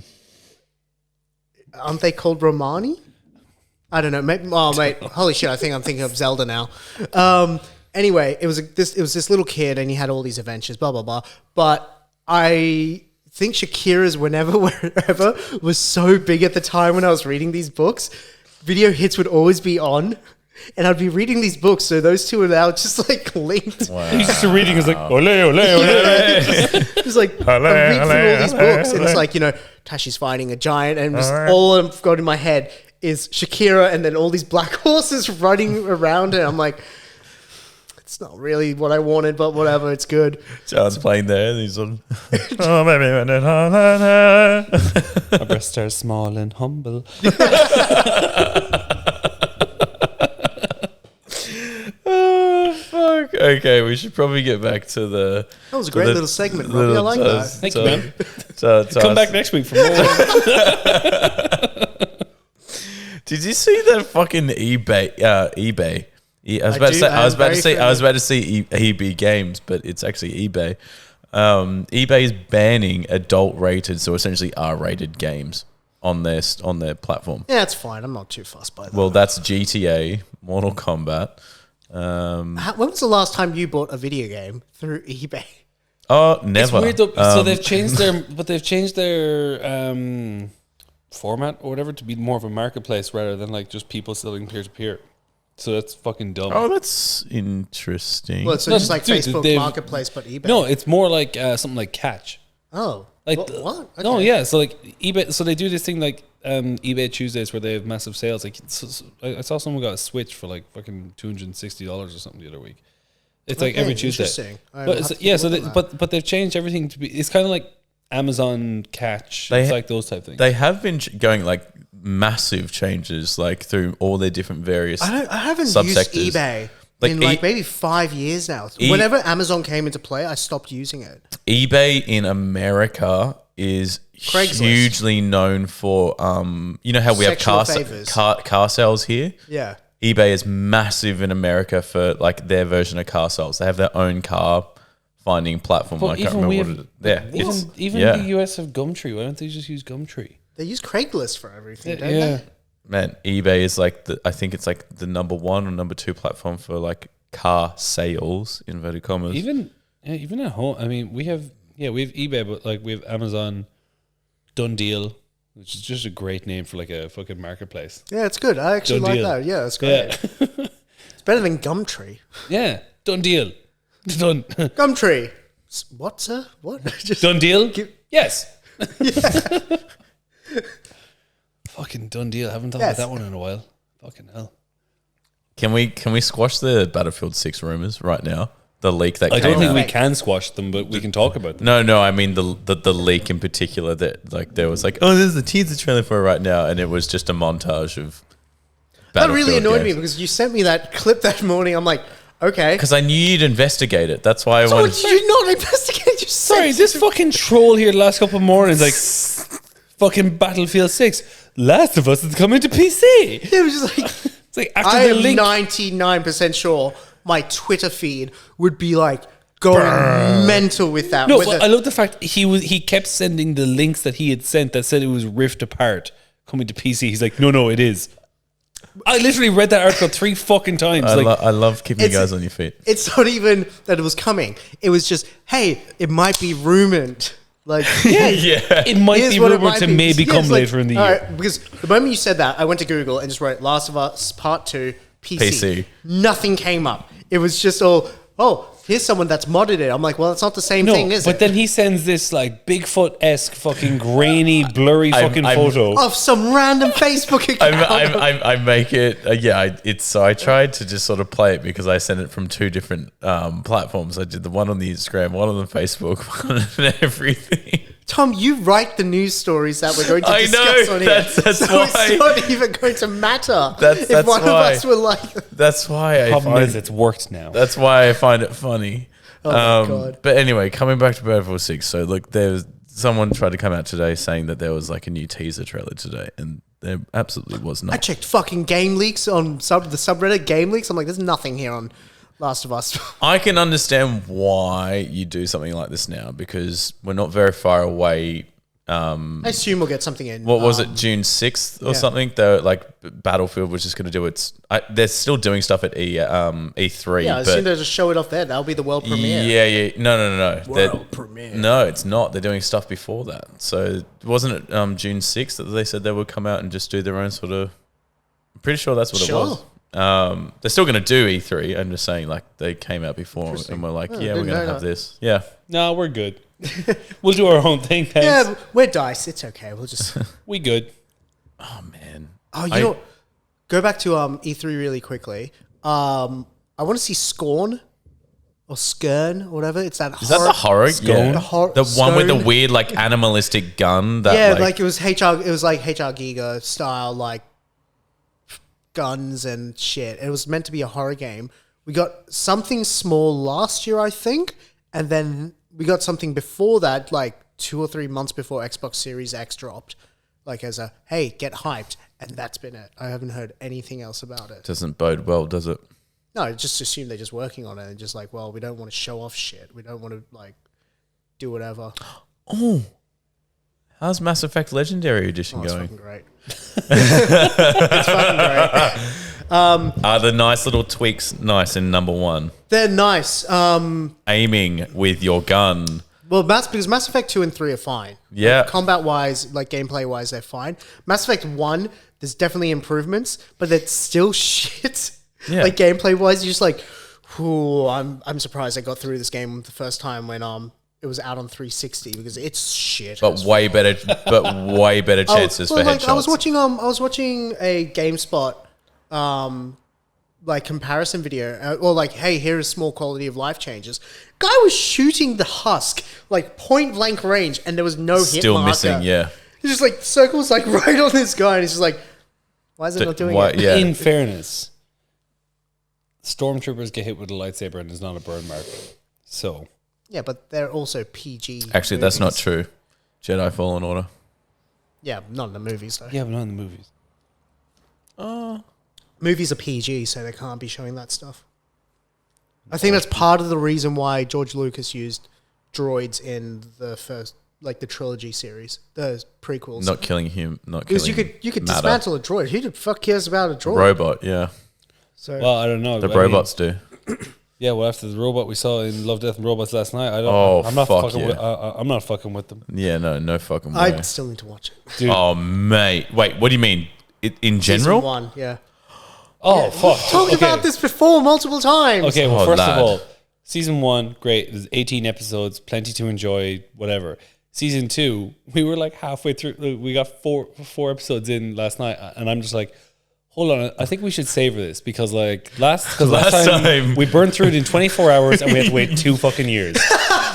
Aren't they called Romani? I don't know. Mate, holy shit! I think I'm thinking of Zelda now. Anyway, it was this little kid, and he had all these adventures, blah blah blah. But I think Shakira's Whenever Wherever was so big at the time when I was reading these books. Video hits would always be on, and I'd be reading these books, so those two are now just linked. Wow. He's just reading. It's like ole ole ole. It's like I read through all these books, and it's Tashi's fighting a giant, and just all I've got in my head is Shakira, and then all these black horses running around, and I'm like, it's not really what I wanted, but whatever, it's good. John's playing there, and he's on. My breasts are small and humble. Oh, fuck. Okay, we should probably get back to the. That was a great little segment, Robbie. I like that. Thank you, man. Come back next week for more. Did you see that fucking eBay? eBay. I was about to say EB Games, but it's actually eBay. eBay is banning adult-rated, so essentially R-rated games. on their platform. Yeah, it's fine. I'm not too fussed by that. Well, that's GTA, Mortal Kombat. When was the last time you bought a video game through eBay? Oh, never. It's weird though. So they've changed their format or whatever to be more of a marketplace rather than like just people selling peer to peer. So that's fucking dumb. Oh, that's interesting. Well, so No, just like dude, Facebook Marketplace, but eBay. No, it's more like something like Catch. Oh. Like What? Okay. No, yeah. So like eBay. So they do this thing like eBay Tuesdays where they have massive sales. Like I saw someone got a Switch for like fucking $260 or something the other week. It's like every Tuesday. Interesting. But they've changed everything to be. It's kind of like Amazon Catch. It's like those type things. They have been going like massive changes, like through all their different various. I haven't subsectors. used eBay Like in like maybe 5 years now. Whenever Amazon came into play, I stopped using it. eBay in America is Craigslist. hugely known for you know how we Sexual have favors. car sales here. Yeah. eBay is massive in America for like their version of car sales. They have their own car finding platform. Well, I can't remember what it is. Even the US have Gumtree. Why don't they just use Gumtree? They use Craigslist for everything, don't Yeah. they? Man, eBay is like I think it's like the number 1 or number 2 platform for like car sales, inverted commas. Even at home. I mean, we have eBay, but like we have Amazon Done Deal, which is just a great name for like a fucking marketplace. Yeah, it's good. I actually Done like deal. that. Yeah, it's great. Yeah, It's better than Gumtree. yeah. Done Deal. Done. Gumtree. What, sir? What? Just Done Deal. Yes. Fucking Done Deal. I haven't thought Yes. about that one in a while. Fucking hell. Can we squash the Battlefield 6 rumors right now? The leak that I came don't think out. we can squash them, but we can talk about them. No, I mean the leak in particular that like there was like, oh, there's the teaser trailer for it right now, and it was just a montage of. That really Battlefield annoyed me games. because you sent me that clip that morning. I'm like, okay. Because I knew you'd investigate it. That's why I So wanted. did you not investigate? You Sorry, sent this it. fucking troll here the last couple of mornings, like fucking Battlefield 6. Last of Us is coming to PC. It was just like, It's like after I the am link. 99% sure my Twitter feed would be like going mental with that. No, with but I love the fact he kept sending the links that he had sent that said it was Rift Apart coming to PC. He's like, no, it is. I literally read that article 3 fucking times. I love keeping you It's- guys on your feet. It's not even that it was coming. It was just, hey, it might be rumored. Like, it might here's be what it rumored might to be. maybe Yeah, come it's like, later in the all year. right, because the moment you said that, I went to Google and just wrote Last of Us Part 2 PC. PC. Nothing came up. It was just all, oh, here's someone that's modded it. I'm like, well, it's not the same thing, is but it? then he sends this like Bigfoot-esque fucking grainy, blurry fucking photo. Of some random Facebook account. I make it. I tried to just sort of play it because I sent it from 2 different platforms. I did the one on the Instagram, one on the Facebook, one on everything. Tom, you write the news stories that we're going to I discuss know, on here. that's so why. it's not even going to matter That's if one why. of us were like, That's why Problem is, it's worked now. That's why I find it funny. Oh my God. But anyway, coming back to Battlefield 6. So look, there's someone tried to come out today saying that there was like a new teaser trailer today, and there absolutely was I not. checked fucking Game Leaks on the subreddit Game Leaks. I'm like, there's nothing here on Last of Us. I can understand why you do something like this now because we're not very far away. I assume we'll get something in. What was it, June 6th or something? They're like Battlefield was just going to do its. They're still doing stuff at E3. Yeah, I but assume they'll just show it off there. That'll be the world premiere. Yeah. No. World premiere. No, it's not. They're doing stuff before that. So wasn't it June 6th that they said they would come out and just do their own sort of. I'm pretty sure that's what it was. They're still going to do E3. I'm just saying, like they came out before and we're like, we're didn't going to know have that. this. Yeah. No, we're good. We'll do our own thing, guys. Yeah, we're DICE. It's okay. We'll just. We good. Oh man. Oh, you know, go back to E3 really quickly. I want to see Scorn or Skern or whatever. It's that. Is that the horror? Yeah. The The one with the Scone? weird like animalistic gun. That, Yeah, like it was HR. It was like HR Giga style, like guns and shit. It was meant to be a horror game. We got something small last year, I think, and then we got something before that, like 2 or 3 months before Xbox Series X dropped, like as a hey, get hyped, and that's been it. I haven't heard anything else about it. doesn't bode well, does it? No, I just assume they're just working on it and just like, well, we don't want to show off shit. We don't want to like do whatever. Oh, How's Mass Effect Legendary Edition It's going? fucking great. It's fucking great. Are the nice little tweaks nice in number 1? They're nice. Aiming with your gun. Well, because Mass Effect 2 and 3 are fine. Yeah. Like, combat-wise, like gameplay-wise, they're fine. Mass Effect 1, there's definitely improvements, but it's still shit. Yeah. Like gameplay-wise, you're just like, whew, I'm surprised I got through this game the first time when it was out on 360 because it's shit. But way better chances for headshots. I was watching a GameSpot like comparison video, or like, hey, here's small quality of life changes. Guy was shooting the husk like point blank range, and there was no hit Still marker. missing, yeah. He's just like circles like right on this guy, and he's just like, why is it not doing it? Yeah. In fairness, stormtroopers get hit with a lightsaber and there's not a burn mark. So Yeah, but they're also PG. Actually, that's not movies. true. Jedi Fallen Order. Yeah, not in the movies though. yeah, but not in the movies. Movies are PG, so they can't be showing that stuff. I think that's part of the reason why George Lucas used droids in the first, like the trilogy series, the prequels. Not killing him. Not Because killing. you could matter. dismantle a droid. Who the fuck cares about a droid? Robot. Yeah, So Well, I don't know. the I mean, robots do. yeah, well, after the robot we saw in Love, Death, and Robots last night, I'm not fuck fucking yeah. with. I'm not fucking with them, Yeah, no fucking way. I still need to watch it. dude. Oh mate, wait. What do you mean? In general? Season 1, yeah. Oh fuck! Talked Okay. about this before multiple times. Okay, well, Oh, first lad. of all, season 1, great. There's 18 episodes, plenty to enjoy, whatever. Season 2, we were like halfway through. We got four episodes in last night, and I'm just like, hold on, I think we should savor this because like last time we burned through it in 24 hours and we had to wait 2 fucking years.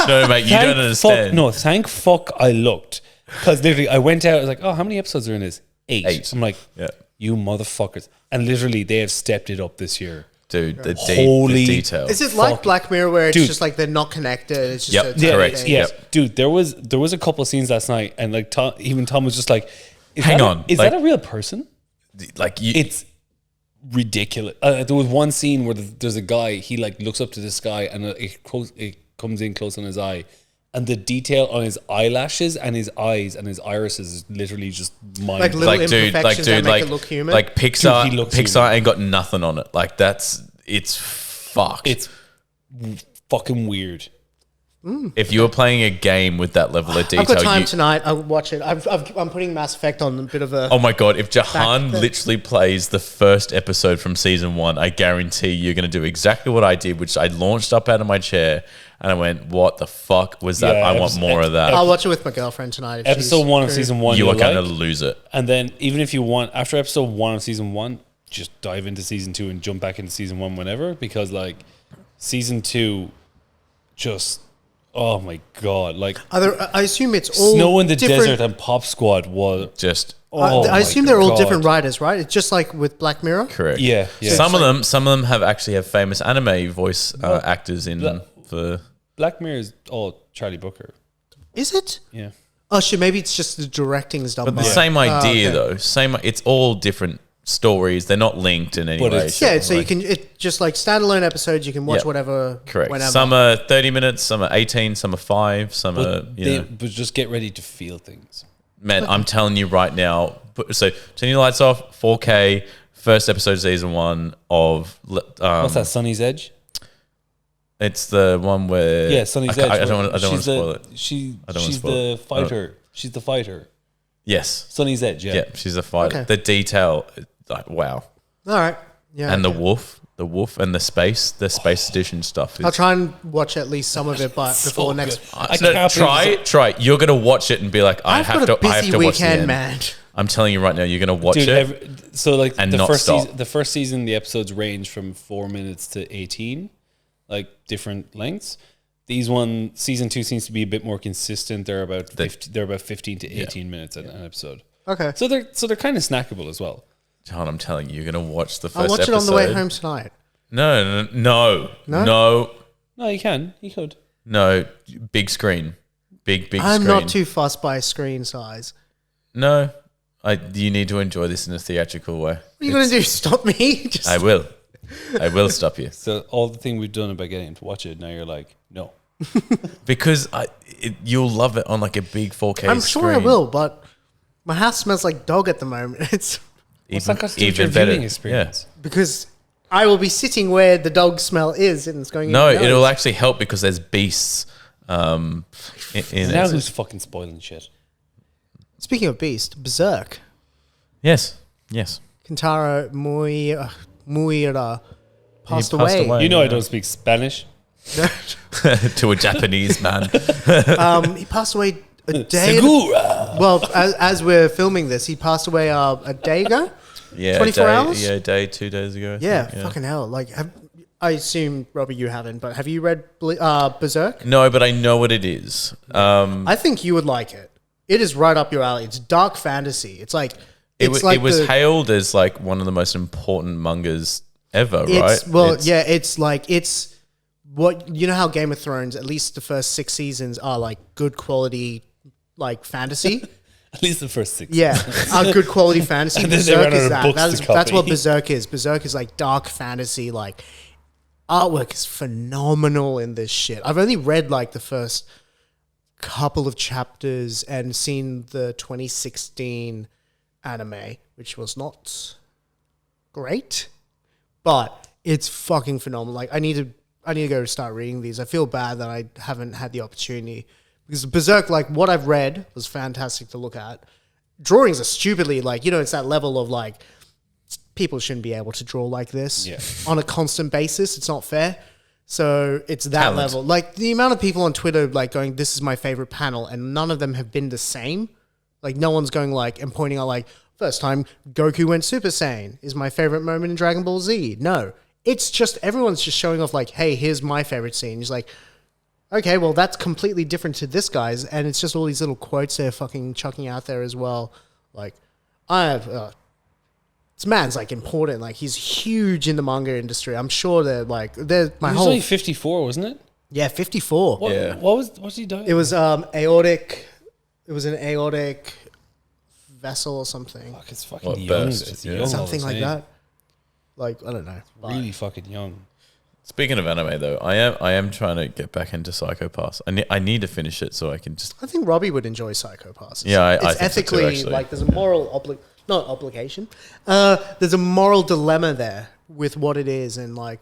No, mate, you don't understand. Thank fuck I looked. Because literally I went out, I was like, oh, how many episodes are in this? 8. I'm like, Yeah. you motherfuckers. And literally they have stepped it up this year. Dude, the Holy- detail. Is it like Black Mirror where it's Dude. just like they're not connected? It's just Yep, a yeah, separate correct. thing? Yes, Yep. dude. There was a couple of scenes last night, and like Tom was just like, Hang on, is like- that a real person? like you? It's ridiculous. There was one scene where there's a guy. He like looks up to the sky, and it comes in close on his eye, and the detail on his eyelashes and his eyes and his irises is literally just mind. Like little imperfections that make it look human. Like Pixar, Dude, he looks Pixar human. ain't got nothing on it. Like it's fucked. it's fucking weird. If you were playing a game with that level of detail, I've got time tonight. I'll watch it. I'm putting Mass Effect on a bit of a. oh my god! If Jehan Back- literally plays the first episode from season 1, I guarantee you're going to do exactly what I did, which I launched up out of my chair and I went, "What the fuck was that? Yeah, I want more of that." I'll watch it with my girlfriend tonight. if Episode she's 1 of free. season 1, You are going to like, lose it. and then even if you want after episode 1 of season 1, just dive into season 2 and jump back into season 1 whenever, because like season 2 just. Oh my god! Like I assume it's all Snow in the different- Desert and Pop Squad was Just Oh I my assume they're all God. different writers, right? It's just like with Black Mirror. correct. Yeah, yeah. Some of them have actually have famous anime voice actors in for. Black Mirror is all Charlie Brooker. Is it? Yeah, Oh shit! Maybe it's just the directing is done. But the by same idea okay. though. Same. It's all different stories. They're not linked in any But way. it's- shape, Yeah, or so you like- can it just like standalone episodes. You can watch Yeah. whatever. Correct. Whenever. Some are 30 minutes, some are 18, some are 5, some are, but just get ready to feel things. Man, I'm telling you right now. So, turn your lights off, 4K, first episode, season 1 of. What's that? Sunny's Edge. It's the one where. Yeah, Sunny's Edge. I don't want to spoil it. She's wanna spoil the fighter. She's the fighter. Yes. Sunny's Edge. Yeah. Yeah, she's a fighter. Okay. The detail, like, wow. All right. Yeah. And okay. the wolf and the space edition stuff. I'll try and watch at least some of it, but So before good. next. I No, can't believe try. You're gonna watch it and be like, I I've have got to. a I have busy to watch the weekend, end. man. I'm telling you right now, you're gonna watch Dude, it. so like and the not first stop. season, the episodes range from 4 minutes to 18, like different lengths. Season 2 seems to be a bit more consistent. They're about 15 to 18 minutes an episode. Okay. So they're kind of snackable as well. John, I'm telling you, you're gonna watch the first I'll watch episode. it on the way home tonight. No. No? No, you can. You could. No, big screen. Big I'm screen. not too fussed by screen size. No. You need to enjoy this in a theatrical way. What are you going to do? Stop me? Just I will. I will stop you. So all the thing we've done about getting him to watch it, now you're like, no. because you'll love it on like a big 4K I'm sure I screen. will, but my house smells like dog at the moment. It's What's that got to do with your viewing experience? because I will be sitting where the dog smell is, and it's going. No, in my nose. it'll actually help because there's beasts. In Now it. who's fucking spoiling shit? Speaking of Beast, Berserk. Yes. Kentaro Miura passed passed away. away. You know I don't speak Spanish. To a Japanese man. He passed away a day. Segura. Well, as we're filming this, he passed away a day ago. Yeah, 24 hours? Yeah, 2 days ago. I Yeah, think, fucking hell. Like, I assume, Robbie, you haven't, but have you read Berserk? No, but I know what it is. I think you would like it. It is right up your alley. It's dark fantasy. It's like It was hailed as like one of the most important mangas ever, right? It's what you know how Game of Thrones, at least the first 6 seasons, are like good quality, like fantasy. At least the first 6. Yeah, are good quality fantasy. And then they Berserk ran out is of that. books to That's what copy. Berserk is. Berserk is like dark fantasy. Like artwork is phenomenal in this shit. I've only read like the first couple of chapters and seen the 2016 anime, which was not great, but it's fucking phenomenal. Like I need to go start reading these. I feel bad that I haven't had the opportunity because Berserk, like what I've read, was fantastic to look at. Drawings are stupidly like, you know, it's that level of like people shouldn't be able to draw like this on a constant basis. It's not fair. So it's that Talent. level. Like the amount of people on Twitter like going, this is my favorite panel, and none of them have been the same. Like no one's going like and pointing out like first time Goku went Super Saiyan is my favorite moment in Dragon Ball Z. No, it's just everyone's just showing off like, hey, here's my favorite scene. He's like, okay, well that's completely different to this guy's, and it's just all these little quotes they're fucking chucking out there as well. Like I have. This man's like important. Like he's huge in the manga industry. I'm sure they're my He was whole only 54, wasn't it? 54. What, Yeah. what's he doing? It was aortic. It was an aortic vessel or something. Fuck, it's fucking What, young. burst? It's Yeah. young all Something the like same. that. Like I don't know. Really fucking young. Speaking of anime, though, I am trying to get back into Psycho Pass. I need to finish it so I can just. I think Robbie would enjoy Psycho Pass. Yeah, I it's think so too, ethically actually. like there's a moral not obligation. There's a moral dilemma there with what it is, and like,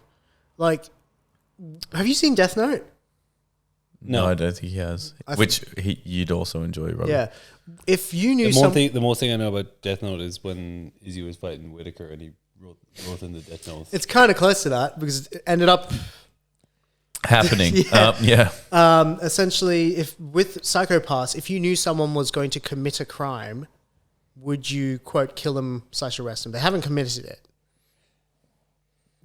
have you seen Death Note? No, I don't think he has. You'd also enjoy, Robbie. Yeah. If you knew The most thing I know about Death Note is when Izzy was fighting Whitaker and he wrote in the Death Note. it's kind of close to that because it ended up Happening. Yeah. Yeah. essentially, if with Psycho Pass, if you knew someone was going to commit a crime, would you quote kill them / arrest them? They haven't committed it,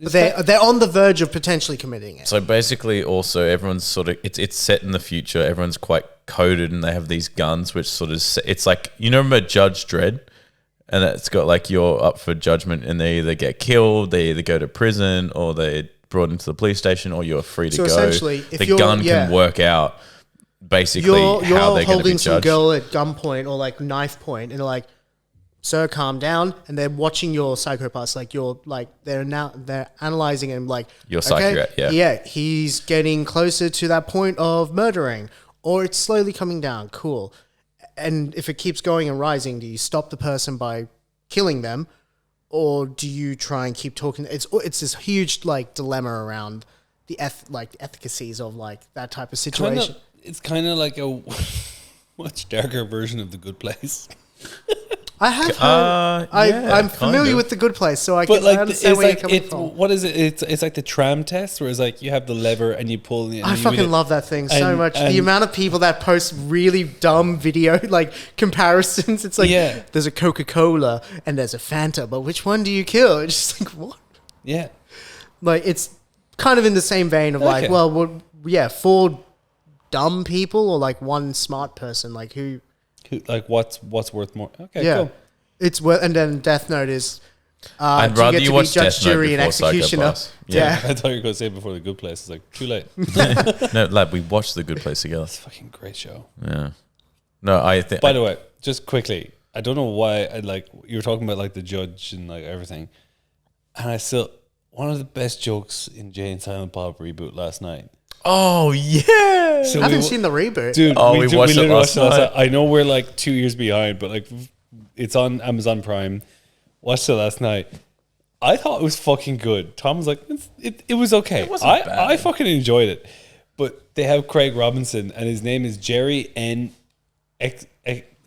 but they're on the verge of potentially committing it. So basically, also everyone's sort of it's set in the future. Everyone's quite coded, and they have these guns, which sort of it's like remember Judge Dredd, and it's got like you're up for judgment, and they either get killed, they either go to prison, or they're brought into the police station, or you're free to So go. essentially, if the you're- gun yeah. can work out basically You're how they're going to be holding some judged. girl at gunpoint or like knife point, and they're like, "Sir, calm down." And they're watching your psychopaths, like they're analyzing him, like Your psychopath, yeah. yeah, he's getting closer to that point of murdering, or it's slowly coming down. Cool. And if it keeps going and rising, do you stop the person by killing them, or do you try and keep talking? It's this huge like dilemma around the efficacies of like that type of situation. It's kind of like a much darker version of The Good Place. I have heard. I'm familiar kind of. with The Good Place, so I But can like, understand it's where like you're coming from. what is it? It's like the tram test, where it's like you have the lever and you pull. And I fucking love that thing so and- much. and- The amount of people that post really dumb video like comparisons. It's like Yeah. there's a Coca-Cola and there's a Fanta, but which one do you kill? It's just like what? Yeah, Like it's kind of in the same vein of like, Okay. well, yeah, 4 dumb people or like 1 smart person, like who? like what's worth more? Okay, Yeah, cool. it's worth. And then Death Note is. I'd do you rather get you to be watch judge, Death Note jury, and before executioner. Psychopaths. Yeah. I thought you were going to say before The Good Place. It's like too late. No, lad, we watched The Good Place together. It's a fucking great show. Yeah. No, I think. By the way, just quickly, I don't know why I like you were talking about like the judge and like everything, and I still one of the best jokes in Jay and Silent Bob reboot last night Oh yeah. So I haven't seen the reboot. Dude, we watched it literally last night. I know we're like 2 years behind, but like it's on Amazon Prime. Watched it last night. I thought it was fucking good. Tom was like, it was okay. It wasn't bad. I fucking enjoyed it. But they have Craig Robinson, and his name is Jerry N.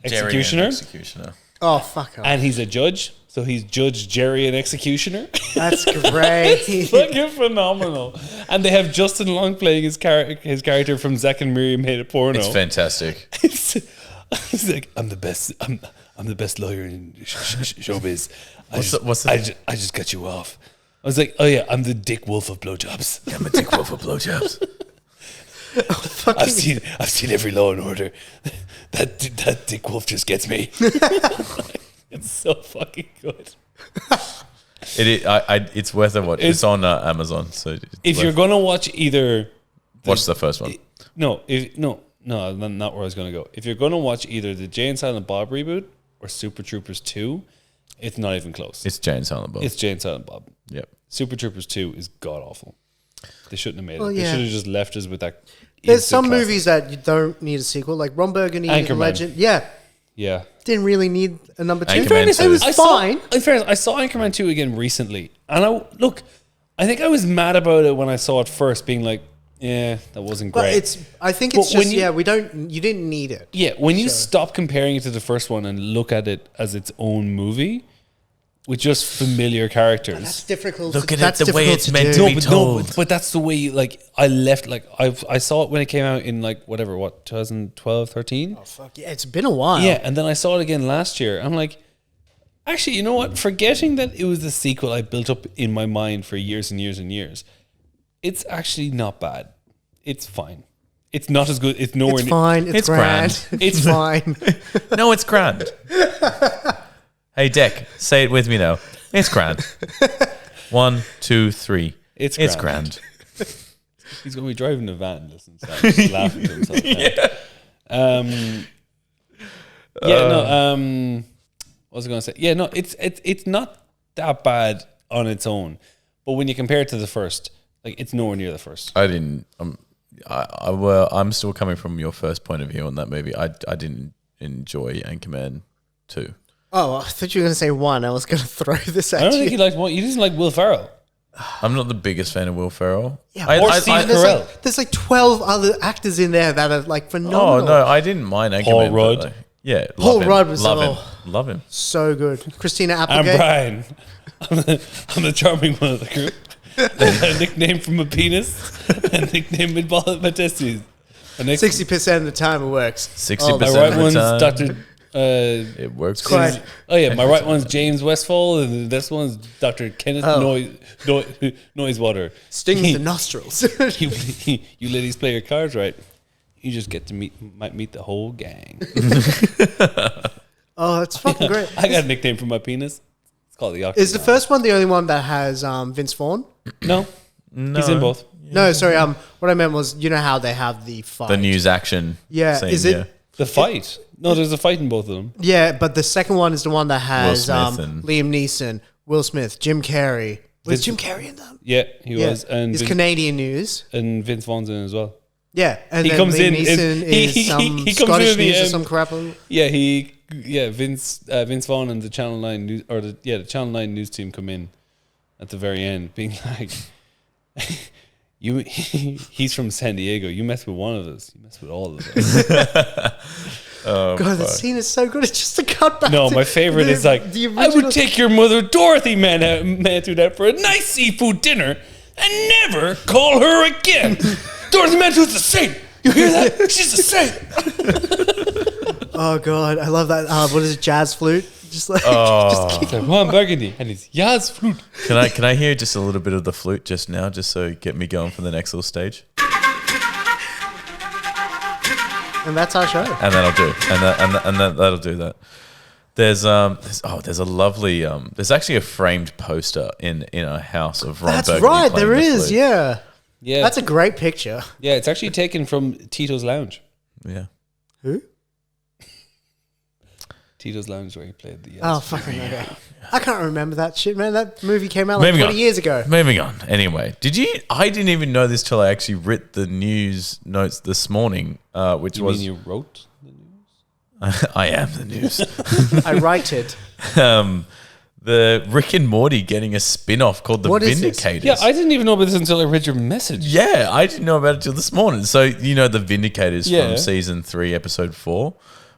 Executioner. Executioner. Oh, fuck off. And he's a judge. So he's Judge Jerry and Executioner. That's great. It's fucking phenomenal. And they have Justin Long playing his character from Zack and Miri Made a Porno. It's fantastic. He's like, I'm the best. I'm the best lawyer in showbiz. I just cut you off. I was like, oh yeah, I'm the Dick Wolf of blowjobs. I'm a Dick Wolf of blowjobs. I've seen every Law and Order. That Dick Wolf just gets me. It's so fucking good. It's worth a watch. It's on Amazon. So if you're gonna watch either, watch the first one. No, not where I was gonna go. If you're gonna watch either the Jay and Silent Bob reboot or Super Troopers 2, it's not even close. It's Jay and Silent Bob. It's Jay and Silent Bob. Yep. Super Troopers 2 is god awful. They shouldn't have made it. Well, They yeah. should have just left us with that. There's instant some classic. movies that you don't need a sequel, like Ron Burgundy, Anchorman. Legend. Yeah, Yeah. didn't really need a number 2. Anchorman In fairness, it too. was fine. In fairness, I saw Anchorman 2 again recently. And I think I was mad about it when I saw it first, being like, yeah, that wasn't But great. I think it's But when just, you didn't need it. Yeah, when you stop comparing it to the first one and look at it as its own movie with just familiar characters. That's difficult. Look at that's it the way difficult it's to meant do. to be told. but that's the way you, like, I left, like, I saw it when it came out in, like, 2012, 13? Oh, fuck yeah, it's been a while. Yeah, and then I saw it again last year. I'm like, actually, you know what? Forgetting that it was the sequel I built up in my mind for years and years and years, it's actually not bad. It's fine. It's not as good. It's nowhere It's fine. It's grand. It's fine. No, it's grand. Hey, Deck, say it with me now. It's grand. 1, 2, 3. It's grand. He's going to be driving the van. Listen, just laughing to himself. What was I going to say? Yeah, no, it's not that bad on its own, but when you compare it to the first, like, it's nowhere near the first. I didn't. I'm still coming from your first point of view on that movie. I didn't enjoy Anchorman 2. Oh, I thought you were going to say 1. I was going to throw this I at don't you. think you liked one. You didn't like Will Ferrell. I'm not the biggest fan of Will Ferrell. Yeah, or Steve there's Carell. there's like 12 other actors in there that are like Oh phenomenal. no, I didn't mind Anchorman. Paul but, Rudd. like, yeah, Paul love him. Rudd was- love him. oh. Love him. So good. Christina I'm Applegate. Brian. I'm the charming one of the group. A nickname from a penis. A nickname with my testes. 60% of the time it works. 60% My of right the one's time. Dr. It works. Quite. Oh yeah, my right one's James Westfall, and this one's Dr. Kenneth Noisewater. Stings the nostrils. You ladies play your cards right. You just get to might meet the whole gang. Oh, that's fucking great. I got a nickname for my penis. It's called the Octagon. Is the first one the only one that has Vince Vaughn? No, he's in both. No, sorry. What I meant was, you know how they have the fight. The news action. Yeah, scene, is it- The fight. No, there's a fight in both of them. Yeah, but the second one is the one that has Will Smith and- Liam Neeson, Will Smith, Jim Carrey. Was Jim Carrey in that? Yeah, he Yeah. was, and It's Canadian news. and Vince Vaughn's in as well. Yeah, and He then comes Liam in Neeson and is he some comes in Scottish at the news or end. some crap. Vince Vaughn and the Channel 9 news, or the Channel 9 news team come in at the very end, being like, he's from San Diego. You mess with one of us, you mess with all of us. Oh, God, the fuck. scene is so good. It's just a cut back. No, to my favorite is like, the I original- would take your mother Dorothy Manitoud out for a nice seafood dinner and never call her again. Dorothy Manitoud's a saint. You hear that? She's a saint. Oh God, I love that. What is it? Jazz flute? Just like, It's like Juan Burgundy and his Yaz flute. Can I hear just a little bit of the flute just now, just so get me going for the next little stage? and that's our show. And that'll do. And that'll do that. There's a lovely there's actually a framed poster in a house of Ron That's Burgundy right. playing There the is. flute. Yeah, Yeah, that's a great picture. yeah. It's actually taken from Tito's Lounge. Yeah. Who? Tito's Lounge where he played the. Oh, fucking okay. I can't remember that shit, man. That movie came out like 20 years ago. Moving on. Anyway, I didn't even know this till I actually read the news notes this morning, which You was. mean you wrote the news? I am the news. I write it. The Rick and Morty getting a spin-off called The What is this? Vindicators. Yeah, I didn't even know about this until I read your message. Yeah, I didn't know about it till this morning. So, you know, The Vindicators from season 3, episode 4,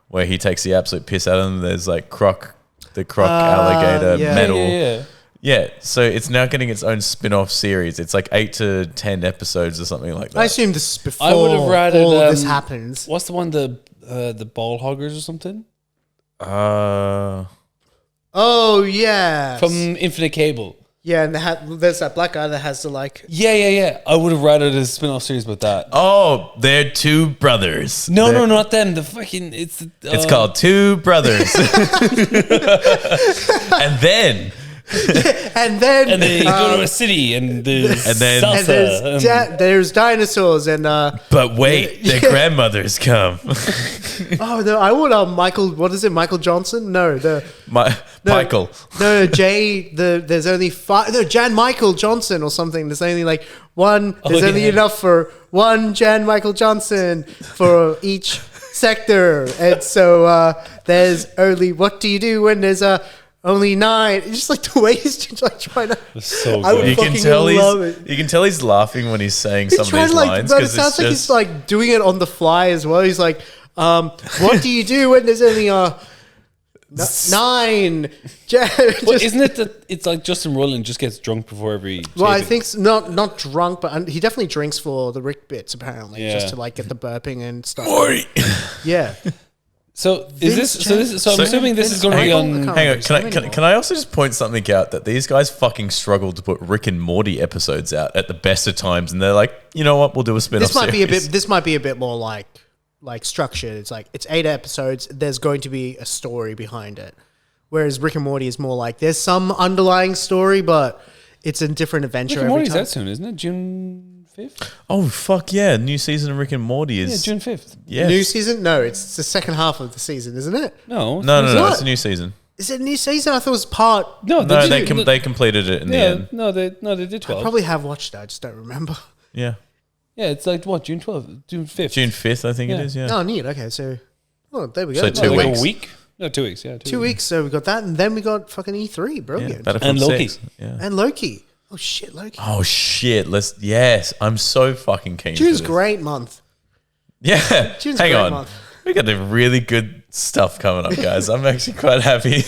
where he takes the absolute piss out of them. There's like the croc alligator metal. Yeah, so it's now getting its own spin-off series. It's like 8 to 10 episodes or something like that. I assume this is before I would have rather all of this happens. What's the one, the ball hoggers or something? Oh, yeah. From Infinite Cable. Yeah, and there's that black guy that has the like... Yeah. I would have rather the spin-off series about that. Oh, they're two brothers. No, not them. The fucking... It's called Two Brothers. And then... and they go to a city and there's salsa. And there's dinosaurs and but wait, their grandmothers come. Oh no, I want Michael. What is it, Michael Johnson? No, Michael. No, there's only 5. No, Jan Michael Johnson or something. There's only like one. There's only enough for one Jan Michael Johnson for each sector, and so there's only. What do you do when there's only 9? It's just like the way he's like trying to. It's so good. I would fucking love it. You can tell he's laughing when he's saying some of these lines. But it sounds like he's like doing it on the fly as well. He's like, what do you do when there's only 9? Well, isn't it that it's like Justin Roiland just gets drunk before every taping? Well, I think not drunk, but he definitely drinks for the Rick bits apparently, just to like get the burping and stuff. Morty. Yeah. So I'm assuming this is going to be on. Hang on, can I also just point something out that these guys fucking struggled to put Rick and Morty episodes out at the best of times, and they're like, you know what, we'll do a spin-off. This might be a bit more like structured. It's like it's 8 episodes. There's going to be a story behind it, whereas Rick and Morty is more like there's some underlying story, but it's a different adventure. Rick and Morty's every time. out soon, isn't it? June 5th? Oh fuck yeah! New season of Rick and Morty is June 5th. Yeah, new season? No, it's the second half of the season, isn't it? No, it's a new season. Is it a new season? I thought it was part. They completed it in the end. No, they did 12. I probably have watched it. I just don't remember. Yeah. Yeah, it's like what, June 12th, June 5th. June 5th, I think it is. Yeah. Oh, neat. Okay, so there we go. So 2 like weeks. a week? No, 2 weeks. Yeah, 2 weeks. So we got that, and then we got fucking E3. Brilliant. And Loki. Yeah. And Loki. Oh shit, Loki. Oh shit! I'm so fucking keen. June's for this. great month. Yeah. June's Hang great on. month. We got the really good stuff coming up, guys. I'm actually quite happy.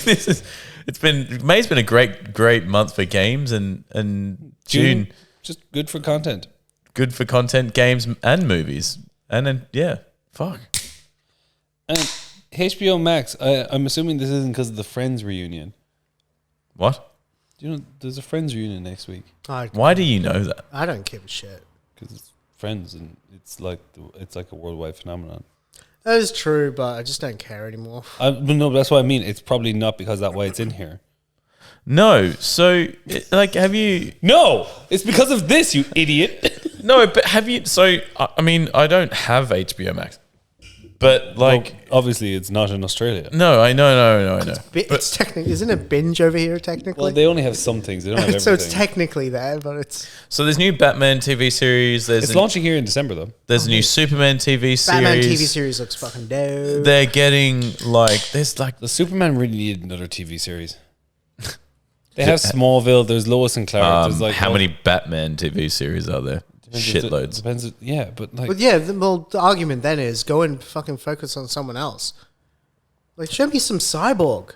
May's been a great month for games, and June just good for content. Good for content, games and movies, and then fuck. And HBO Max. I'm assuming this isn't because of the Friends reunion. What? Do you know there's a Friends reunion next week? Why do you know that? I don't give a shit. Because it's Friends and it's like a worldwide phenomenon. That is true, but I just don't care anymore. No, that's what I mean. It's probably not because that why it's in here. No. So, have you? No, it's because of this, you idiot. No, but have you? So, I mean, I don't have HBO Max, but obviously, it's not in Australia. No, I know. It's technically, isn't it binge over here technically? Well, they only have some things. They don't have everything. So it's technically there, but it's... So there's new Batman TV series. It's launching here in December, though. There's a new Superman TV series. Batman TV series looks fucking dope. They're getting the Superman really needed another TV series. They have Smallville. There's Lois and Clark. There's how many Batman TV series are there? Shitloads. Depends. Yeah, but the argument then is go and fucking focus on someone else. Like, show me some Cyborg.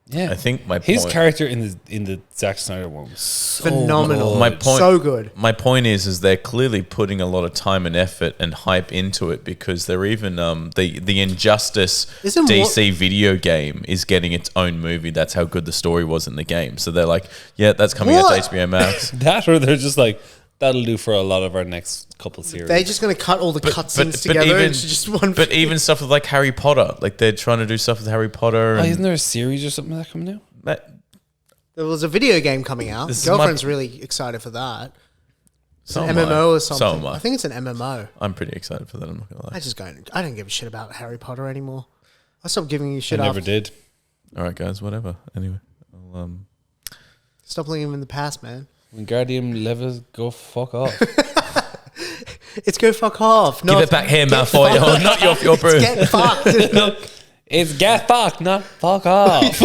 Yeah, I think his character in the Zack Snyder one was phenomenal. So good. My point is they're clearly putting a lot of time and effort and hype into it because they're even the Injustice DC video game is getting its own movie. That's how good the story was in the game. So they're like, yeah, that's coming out to HBO Max. That or they're just like, that'll do for a lot of our next couple series. They're just going to cut all the cutscenes together into just one. But even stuff with like Harry Potter, like they're trying to do stuff with Harry Potter. Isn't there a series or something that coming out? There was a video game coming out. Girlfriend's really excited for that. It's an MMO or something. So am I. I think it's an MMO. I'm pretty excited for that. I'm not gonna lie. I don't give a shit about Harry Potter anymore. I stopped giving you I shit never after. did. All right, guys. Whatever. Anyway, I'll, Stop living in the past, man. Wingardium Leviosa, go fuck off. It's go fuck off. give it back here, Malfoy. Oh, not your broom. Get fucked. Look, it's get fucked, not fuck off.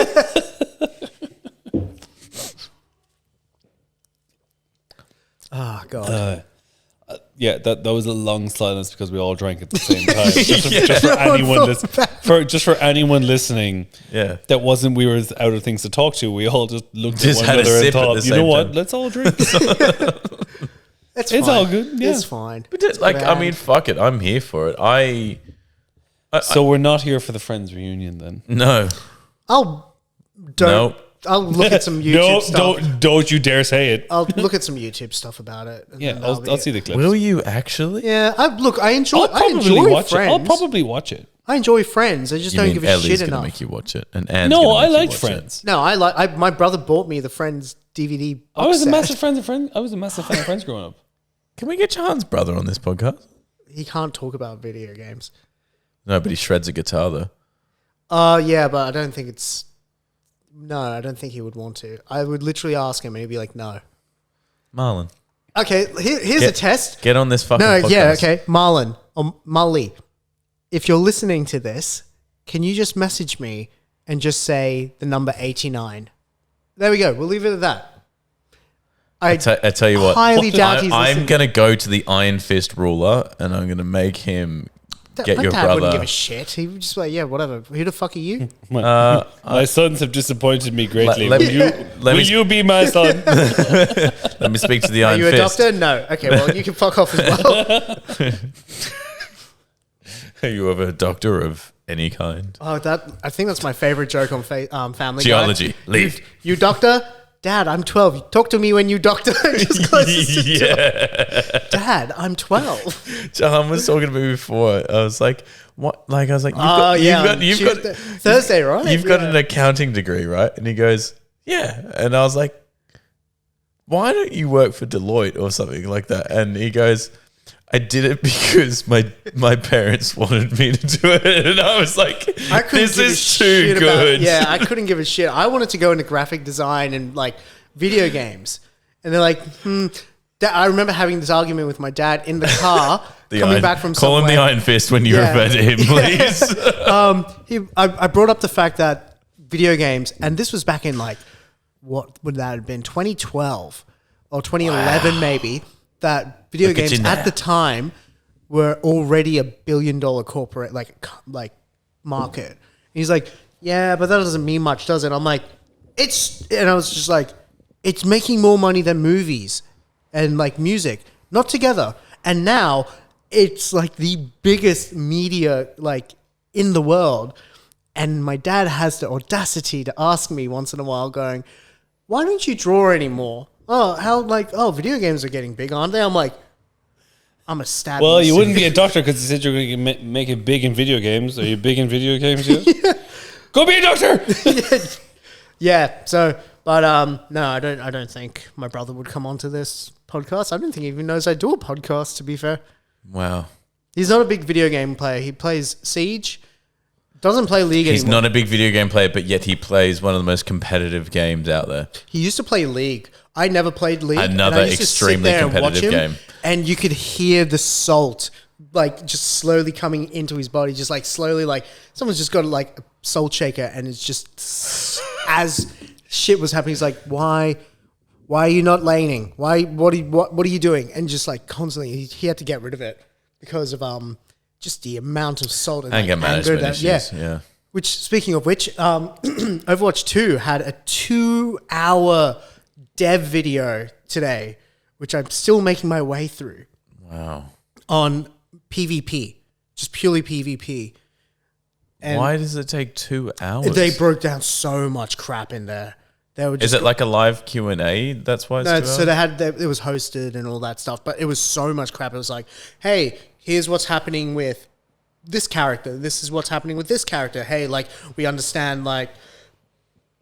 Oh, God. Yeah, that was a long silence because we all drank at the same time. Just for anyone listening, Yeah. that wasn't we were out of things to talk to. We all just looked Just at had one a another and sip at thought, the you know same what? time. Let's all drink. It's It's fine. all good, yeah. It's fine. But just, like, I mean, fuck it. I'm here for it. So we're not here for the Friends reunion then. No. I'll look at some YouTube No, stuff. don't you dare say it. I'll look at some YouTube stuff about it. and Yeah, then that'll be I'll it. see the clips. Will you actually? Yeah, I enjoy. I'll I probably enjoy watch Friends. it. I'll probably watch it. I enjoy Friends. I just You don't mean give a Ellie's shit gonna enough. make you watch it, and Anne's No, gonna I make you like watch Friends. No, my brother bought me the Friends DVD. I was a box massive set. fan of Friends. I was a massive fan of Friends growing up. it. Can we get Jehan's brother on this podcast? He can't talk about video games. No, but he shreds a guitar though. Yeah, but I don't think it's. No, I don't think he would want to. I would literally ask him, and he'd be like, "No." Marlon, Okay, here's a test. get on this fucking No, podcast. yeah, okay, Marlon or Molly, if you're listening to this, can you just message me and just say the number 89? There we go. We'll leave it at that. I tell you what, highly doubt he's I'm listening. going to go to the Iron Fist ruler and I'm going to make him get my your dad wouldn't brother. give a shit. He would just be like, yeah, whatever. Who the fuck are you? My sons have disappointed me greatly. Let Will me- you be my son? Let me speak to the Are Iron you a Fist. doctor? No. Okay, well, you can fuck off as well. Are you ever a doctor of any kind? Oh, I think that's my favorite joke on Family Guy. Geology. Leave. You doctor? Dad, I'm 12. Talk to me when you doctor. Just closest to Yeah. Dad, I'm 12. Jehan was talking to me before. I was like, what? Like, I was like, Oh, yeah. you've got Thursday, right? You've got an accounting degree, right? And he goes, yeah. And I was like, why don't you work for Deloitte or something like that? And he goes, I did it because my parents wanted me to do it. And I was like, I couldn't this give a is too shit good. Yeah, I couldn't give a shit. I wanted to go into graphic design and like video games. And they're like, I remember having this argument with my dad in the car coming back from Call him the somewhere. Iron Fist when you Yeah. refer to him, please. I brought up the fact that video games, and this was back in like, what would that have been? 2012 or 2011 maybe, that video Look at games you at now. the time were already $1 billion corporate like market. And he's like, yeah, but that doesn't mean much, does it? I'm like, and I was just like, it's making more money than movies and like music, not together. And now it's like the biggest media like in the world. And my dad has the audacity to ask me once in a while going, why don't you draw anymore? Video games are getting big, aren't they? I'm like, I'm a stab. Well, you wouldn't be a doctor because you said you're going to make it big in video games. Are you big in video games yet? Go be a doctor! Yeah. So, but no, I don't think my brother would come onto this podcast. I don't think he even knows I do a podcast, to be fair. Wow. He's not a big video game player. He plays Siege. Doesn't play League He's anymore. not a big video game player, but yet he plays one of the most competitive games out there. He used to play League. I never played League. Another and I used to sit extremely there and watch competitive him, game. And you could hear the salt, like just slowly coming into his body, just like slowly, like someone's just got like a salt shaker, and it's just as shit was happening. He's like, why are you not laning? What are you doing? And just like constantly, he had to get rid of it because of just the amount of salt and Anger like, management that, issues. Yeah. Which, speaking of which, Overwatch 2 had a 2-hour dev video today, which I'm still making my way through Wow. on PvP, just purely PvP. And Why does it take 2 hours? they broke down so much crap in there. They were just Is it like a live Q&A? That's why it's 2 no, hours? so it was hosted and all that stuff, but it was so much crap. It was like, hey, here's what's happening with this character. This is what's happening with this character. Hey, like, we understand, like,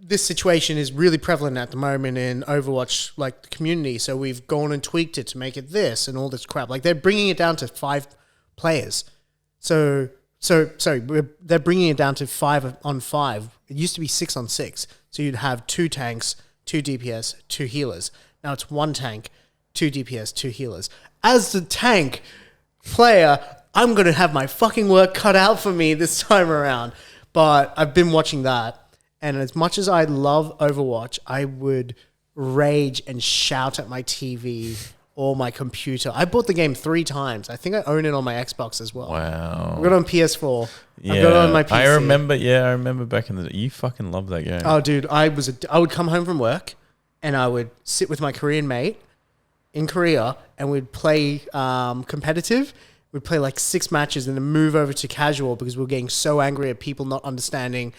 this situation is really prevalent at the moment in Overwatch, like, the community. So we've gone and tweaked it to make it this and all this crap. Like, they're bringing it down to 5 players. So they're bringing it down to 5-on-5. It used to be 6-on-6. So you'd have 2 tanks, 2 DPS, 2 healers. Now it's 1 tank, 2 DPS, 2 healers. As the tank player, I'm going to have my fucking work cut out for me this time around. But I've been watching that. And as much as I love Overwatch, I would rage and shout at my TV or my computer. I bought the game 3 times. I think I own it on my Xbox as well. Wow. I got it on PS4. Yeah. I got it on my PC. I remember back in the day. You fucking loved that game. Oh, dude, I would come home from work and I would sit with my Korean mate in Korea and we'd play competitive. We'd play like 6 matches and then move over to casual because we were getting so angry at people not understanding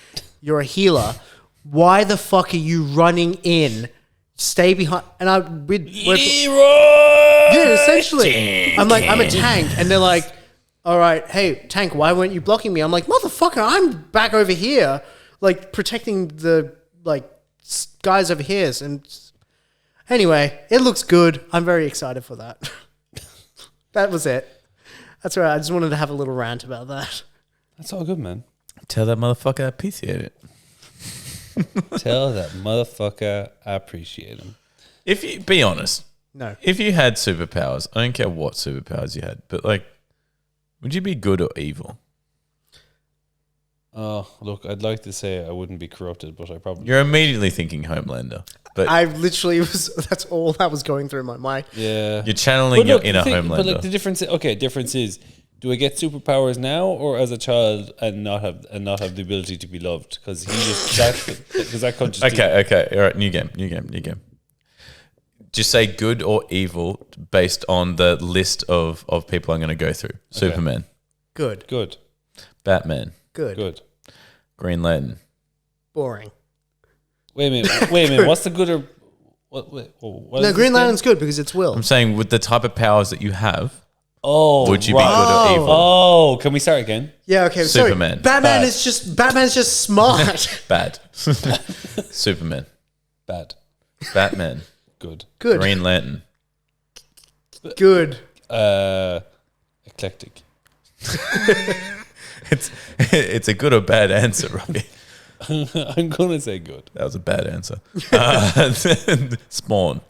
you're a healer. Why the fuck are you running in? Stay behind. And we'd yeah, essentially. I'm like, I'm a tank. And they're like, all right, hey, tank, why weren't you blocking me? I'm like, motherfucker, I'm back over here, like protecting the like guys over here. And anyway, it looks good. I'm very excited for that. That was it. That's right. I just wanted to have a little rant about that. That's all good, man. Tell that motherfucker I appreciate it. Tell that motherfucker I appreciate him. If you be honest, No. if you had superpowers, I don't care what superpowers you had, but like, would you be good or evil? Oh, look, I'd like to say I wouldn't be corrupted, but I probably... You're immediately thinking Homelander, but I literally that's all that was going through my mind. Yeah. you're channeling your inner Homelander. But Homelander. like the difference is, do I get superpowers now or as a child and not have the ability to be loved? Because that could just Okay. All right, new game. Just say good or evil based on the list of people I'm going to go through. Superman, Good. Batman, Good. Green Lantern. Boring. Wait a minute. What's the good or what? No, Green Lantern's good because it's Will. I'm saying with the type of powers that you have, Oh, would you be right. good or evil? Oh, can we start again? Yeah, okay. Superman. Sorry. Batman's Bad. just smart. Bad. Superman, Bad. Batman, Good. Good. Green Lantern. Good. Eclectic. It's a good or bad answer, Robbie. I'm gonna say good. That was a bad answer. Spawn.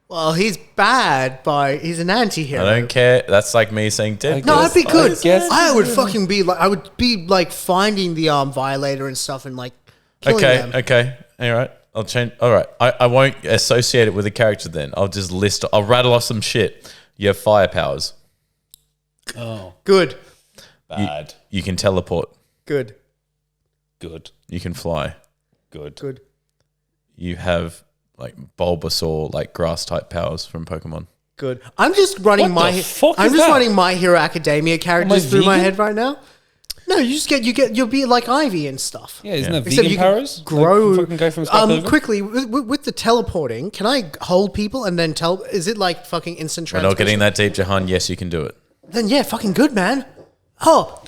Well, he's bad, he's an anti-hero. I don't care. That's like me saying Deadpool. No, I'd be good. guess- I would fucking be like, I would be like finding the Violator and stuff and like killing them. Okay. All right. I'll change. All right. I won't associate it with a character then. I'll just I'll rattle off some shit. You have fire powers. Oh, Good. bad. You can teleport. Good. Good. You can fly. Good. Good. You have like Bulbasaur, like grass type powers from Pokemon. Good. I'm just running What the fuck is that? running My Hero Academia characters through my vegan? head right now. No, you'll be like Ivy and stuff. Yeah, isn't that Except vegan you can powers? grow. Like the fucking guy from Scott Pilgrim? Quickly with the teleporting. Can I hold people and then tell? Is it like fucking instant We're transmission? not getting that deep, Jehan. Yes, you can do it. Then yeah, fucking good, man. Oh,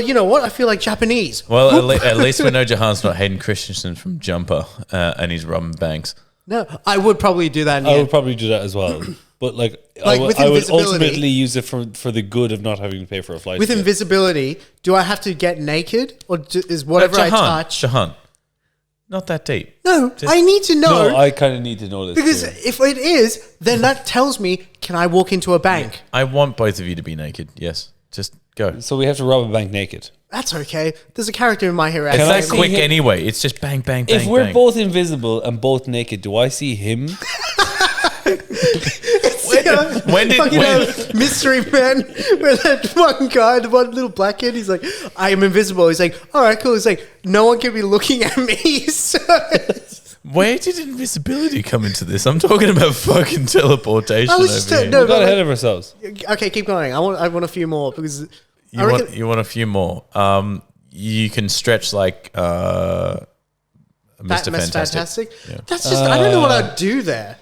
you know what? I feel like Japanese. Well, at least we know Jahan's not Hayden Christensen from Jumper and he's Robin Banks. No, I would probably do that. I would probably do that as well. But like I with would invisibility- ultimately use it for the good of not having to pay for a flight. With ticket. invisibility, do I have to get naked or is whatever I touch? Jahan, not that deep. No, I need to know. No, I kind of need to know this because too. if it is, then that tells me, can I walk into a bank? I want both of you to be naked. Yes, just go. So we have to rob a bank naked. That's okay. There's a character in My Hero It's Can I that Academia. quick see him? anyway. It's just bang, bang, bang. If we're bang. both invisible and both naked, do I see him? Mystery Man, where that one guy, the one little black kid, he's like, I am invisible. He's like, all right, cool. He's like, no one can be looking at me. So Where did invisibility come into this? I'm talking about fucking teleportation I was over just here. no, We got ahead of ourselves. okay, keep going. I want a few more because You want a few more. You can stretch like Mr. Fantastic. Yeah. That's just I don't know what I'd do there.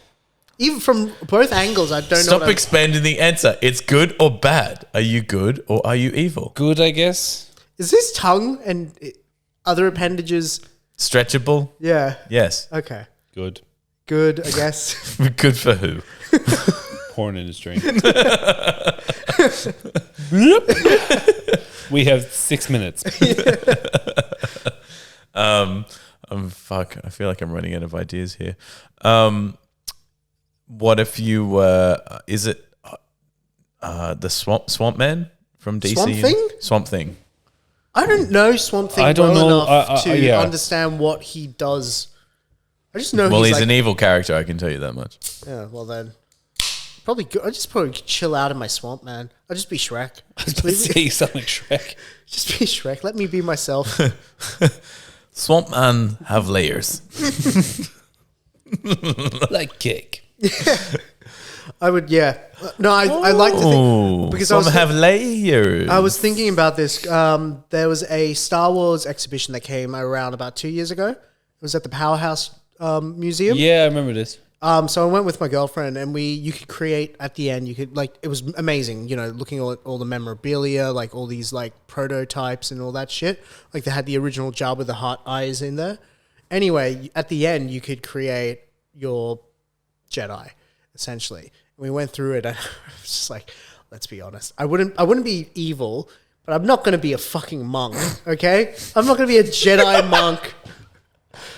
Even from both angles, I don't know. Stop what I'd- expanding the answer. It's good or bad. Are you good or are you evil? Good, I guess. Is this tongue and other appendages? Stretchable? Yeah. Yes. Okay. Good. Good, I guess. Good for who? Porn industry. We have 6 minutes. Fuck. I feel like I'm running out of ideas here. What if you were? Is it the Swamp Man from DC? Swamp Thing? Swamp Thing. I don't know Swamp Thing I don't well know, enough to yeah. understand what he does. I just know Well, he's like, an evil character. I can tell you that much. Yeah, well then, I just probably chill out in my swamp, man. I'll just be Shrek. Say you sound like Shrek. Just be Shrek. Let me be myself. Swamp Man have layers. Like cake. I would, yeah. No, I like to think because some have layers. I was thinking about this. There was a Star Wars exhibition that came around about 2 years ago. It was at the Powerhouse Museum. Yeah, I remember this. So I went with my girlfriend, and you could create at the end. You could it was amazing. Looking at all the memorabilia, like all these like prototypes and all that shit. Like they had the original Jabba the Hutt eyes in there. Anyway, at the end, you could create your Jedi, essentially. And we went through it, and I was just like, let's be honest. I wouldn't be evil, but I'm not going to be a fucking monk. Okay, I'm not going to be a Jedi monk.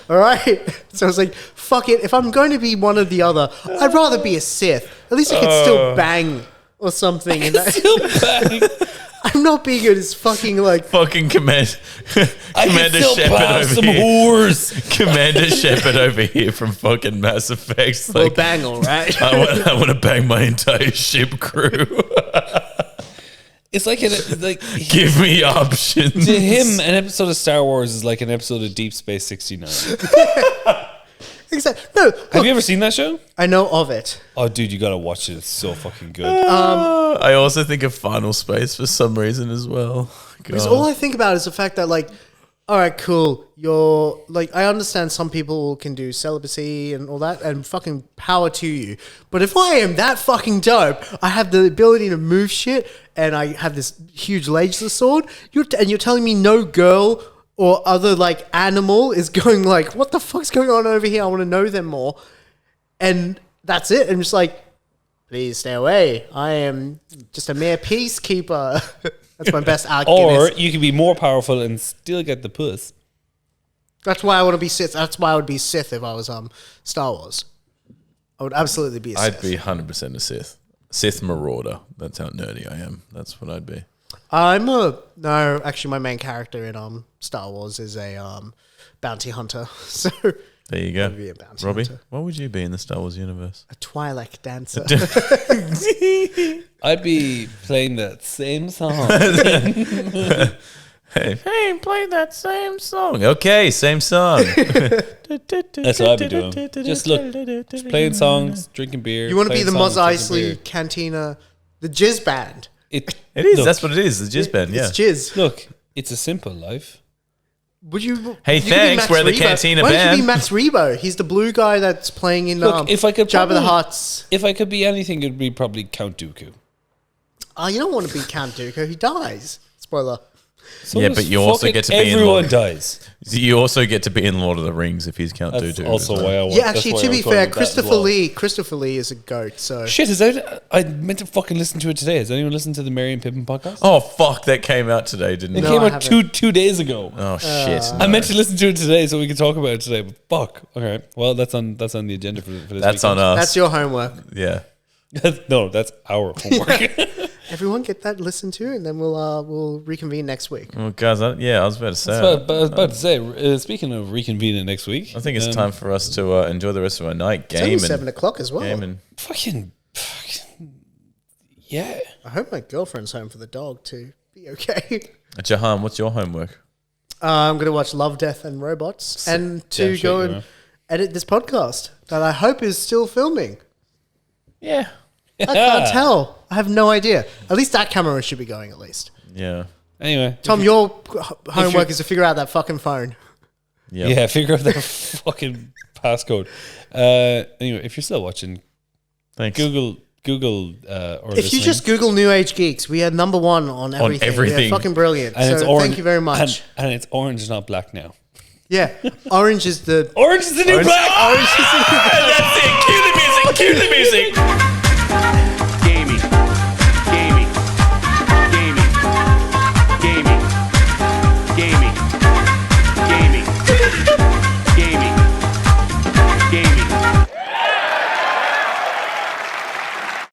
All right. So I was like, fuck it. If I'm going to be one or the other, I'd rather be a Sith. At least I could still bang or something. Still bang. I'm not being as fucking like fucking Commander Shepard over some here. whores. Commander Shepard over here from fucking Mass Effect. well, Like, bang, all right. I want to bang my entire ship crew. It's like Give me options. to him, an episode of Star Wars is like an episode of Deep Space 69. Exactly. No, Have you ever seen that show? I know of it. Oh, dude, you gotta watch it. It's so fucking good. I also think of Final Space for some reason as well. Because God. all I think about is the fact that, like, all right, cool. You're like, I understand some people can do celibacy and all that, and fucking power to you. But if I am that fucking dope, I have the ability to move shit, and I have this huge laser sword. You're telling me no girl or other like animal is going like, what the fuck's going on over here? I want to know them more. And that's it. I'm just like, please stay away. I am just a mere peacekeeper. That's my best argument. Or you can be more powerful and still get the puss. That's why I want to be Sith. That's why I would be Sith if I was Star Wars. I would absolutely be a Sith. I'd be 100% a Sith. Sith Marauder. That's how nerdy I am. That's what I'd be. No, actually my main character in Star Wars is a bounty hunter. So There you go. I'd be a bounty Robbie, hunter. what would you be in the Star Wars universe? A Twi'lek dancer. I'd be playing that same song. Hey, play that same song. Okay, same song. That's what I'd be doing. Just playing songs, drinking beer. You want to be playing the Mos songs, drinking Eisley beer. Cantina, the Jizz Band. It is. Look, That's what it is. The Jizz Band, yeah. It's Jizz. Look, it's a simple life. Would you? Hey, you could be thanks, Max we're the Rebo. Cantina Why don't you Band. be Max Rebo? He's the blue guy that's playing in Look, if I could Jabba the probably- Hutt's. If I could be anything, it'd be probably Count Dooku. Oh, you don't want to be Count Dooku. He dies. Spoiler. So Yeah, does but you also fucking get to be in everyone Lord- dies. You also get to be in Lord of the Rings if he's Count That's Dooku. also as well. why I want. Yeah, that's actually, why to I be was going fair, with that as Christopher Lee is a goat. So Shit, is that? I meant to fucking listen to it today. Has anyone listened to the Mary and Pippin podcast? Oh, fuck. That came out today, didn't It it? No, came I out haven't. two days ago. Oh, shit. I meant to listen to it today so we could talk about it today, but fuck. Okay, well that's on the agenda for this. That's on weekend. us. that's your homework. Yeah. No, that's our homework. Everyone get that listened to, and then we'll reconvene next week. Well, guys, I was about to say. I was about to say. Speaking of reconvening next week, I think it's time for us to enjoy the rest of our night. It's only Game 7 o'clock as well. and fucking yeah. I hope my girlfriend's home for the dog to be okay. Jehan, what's your homework? I'm going to watch Love, Death, and Robots, and to Damn straight go you and are. edit this podcast that I hope is still filming. Yeah. I can't tell. I have no idea. At least that camera should be going. At least, Yeah. Anyway, Tom, your homework you're- is to figure out that fucking phone. Yep. yeah, figure out that fucking passcode. Anyway, if you're still watching, Thanks. Google or If you just Google New Age Geeks, we are number one on everything. everything. We're fucking brilliant. and it's So orange, thank you very much. And it's orange, not black now. Yeah, orange is the Orange is the new black. orange is the That's it. Cue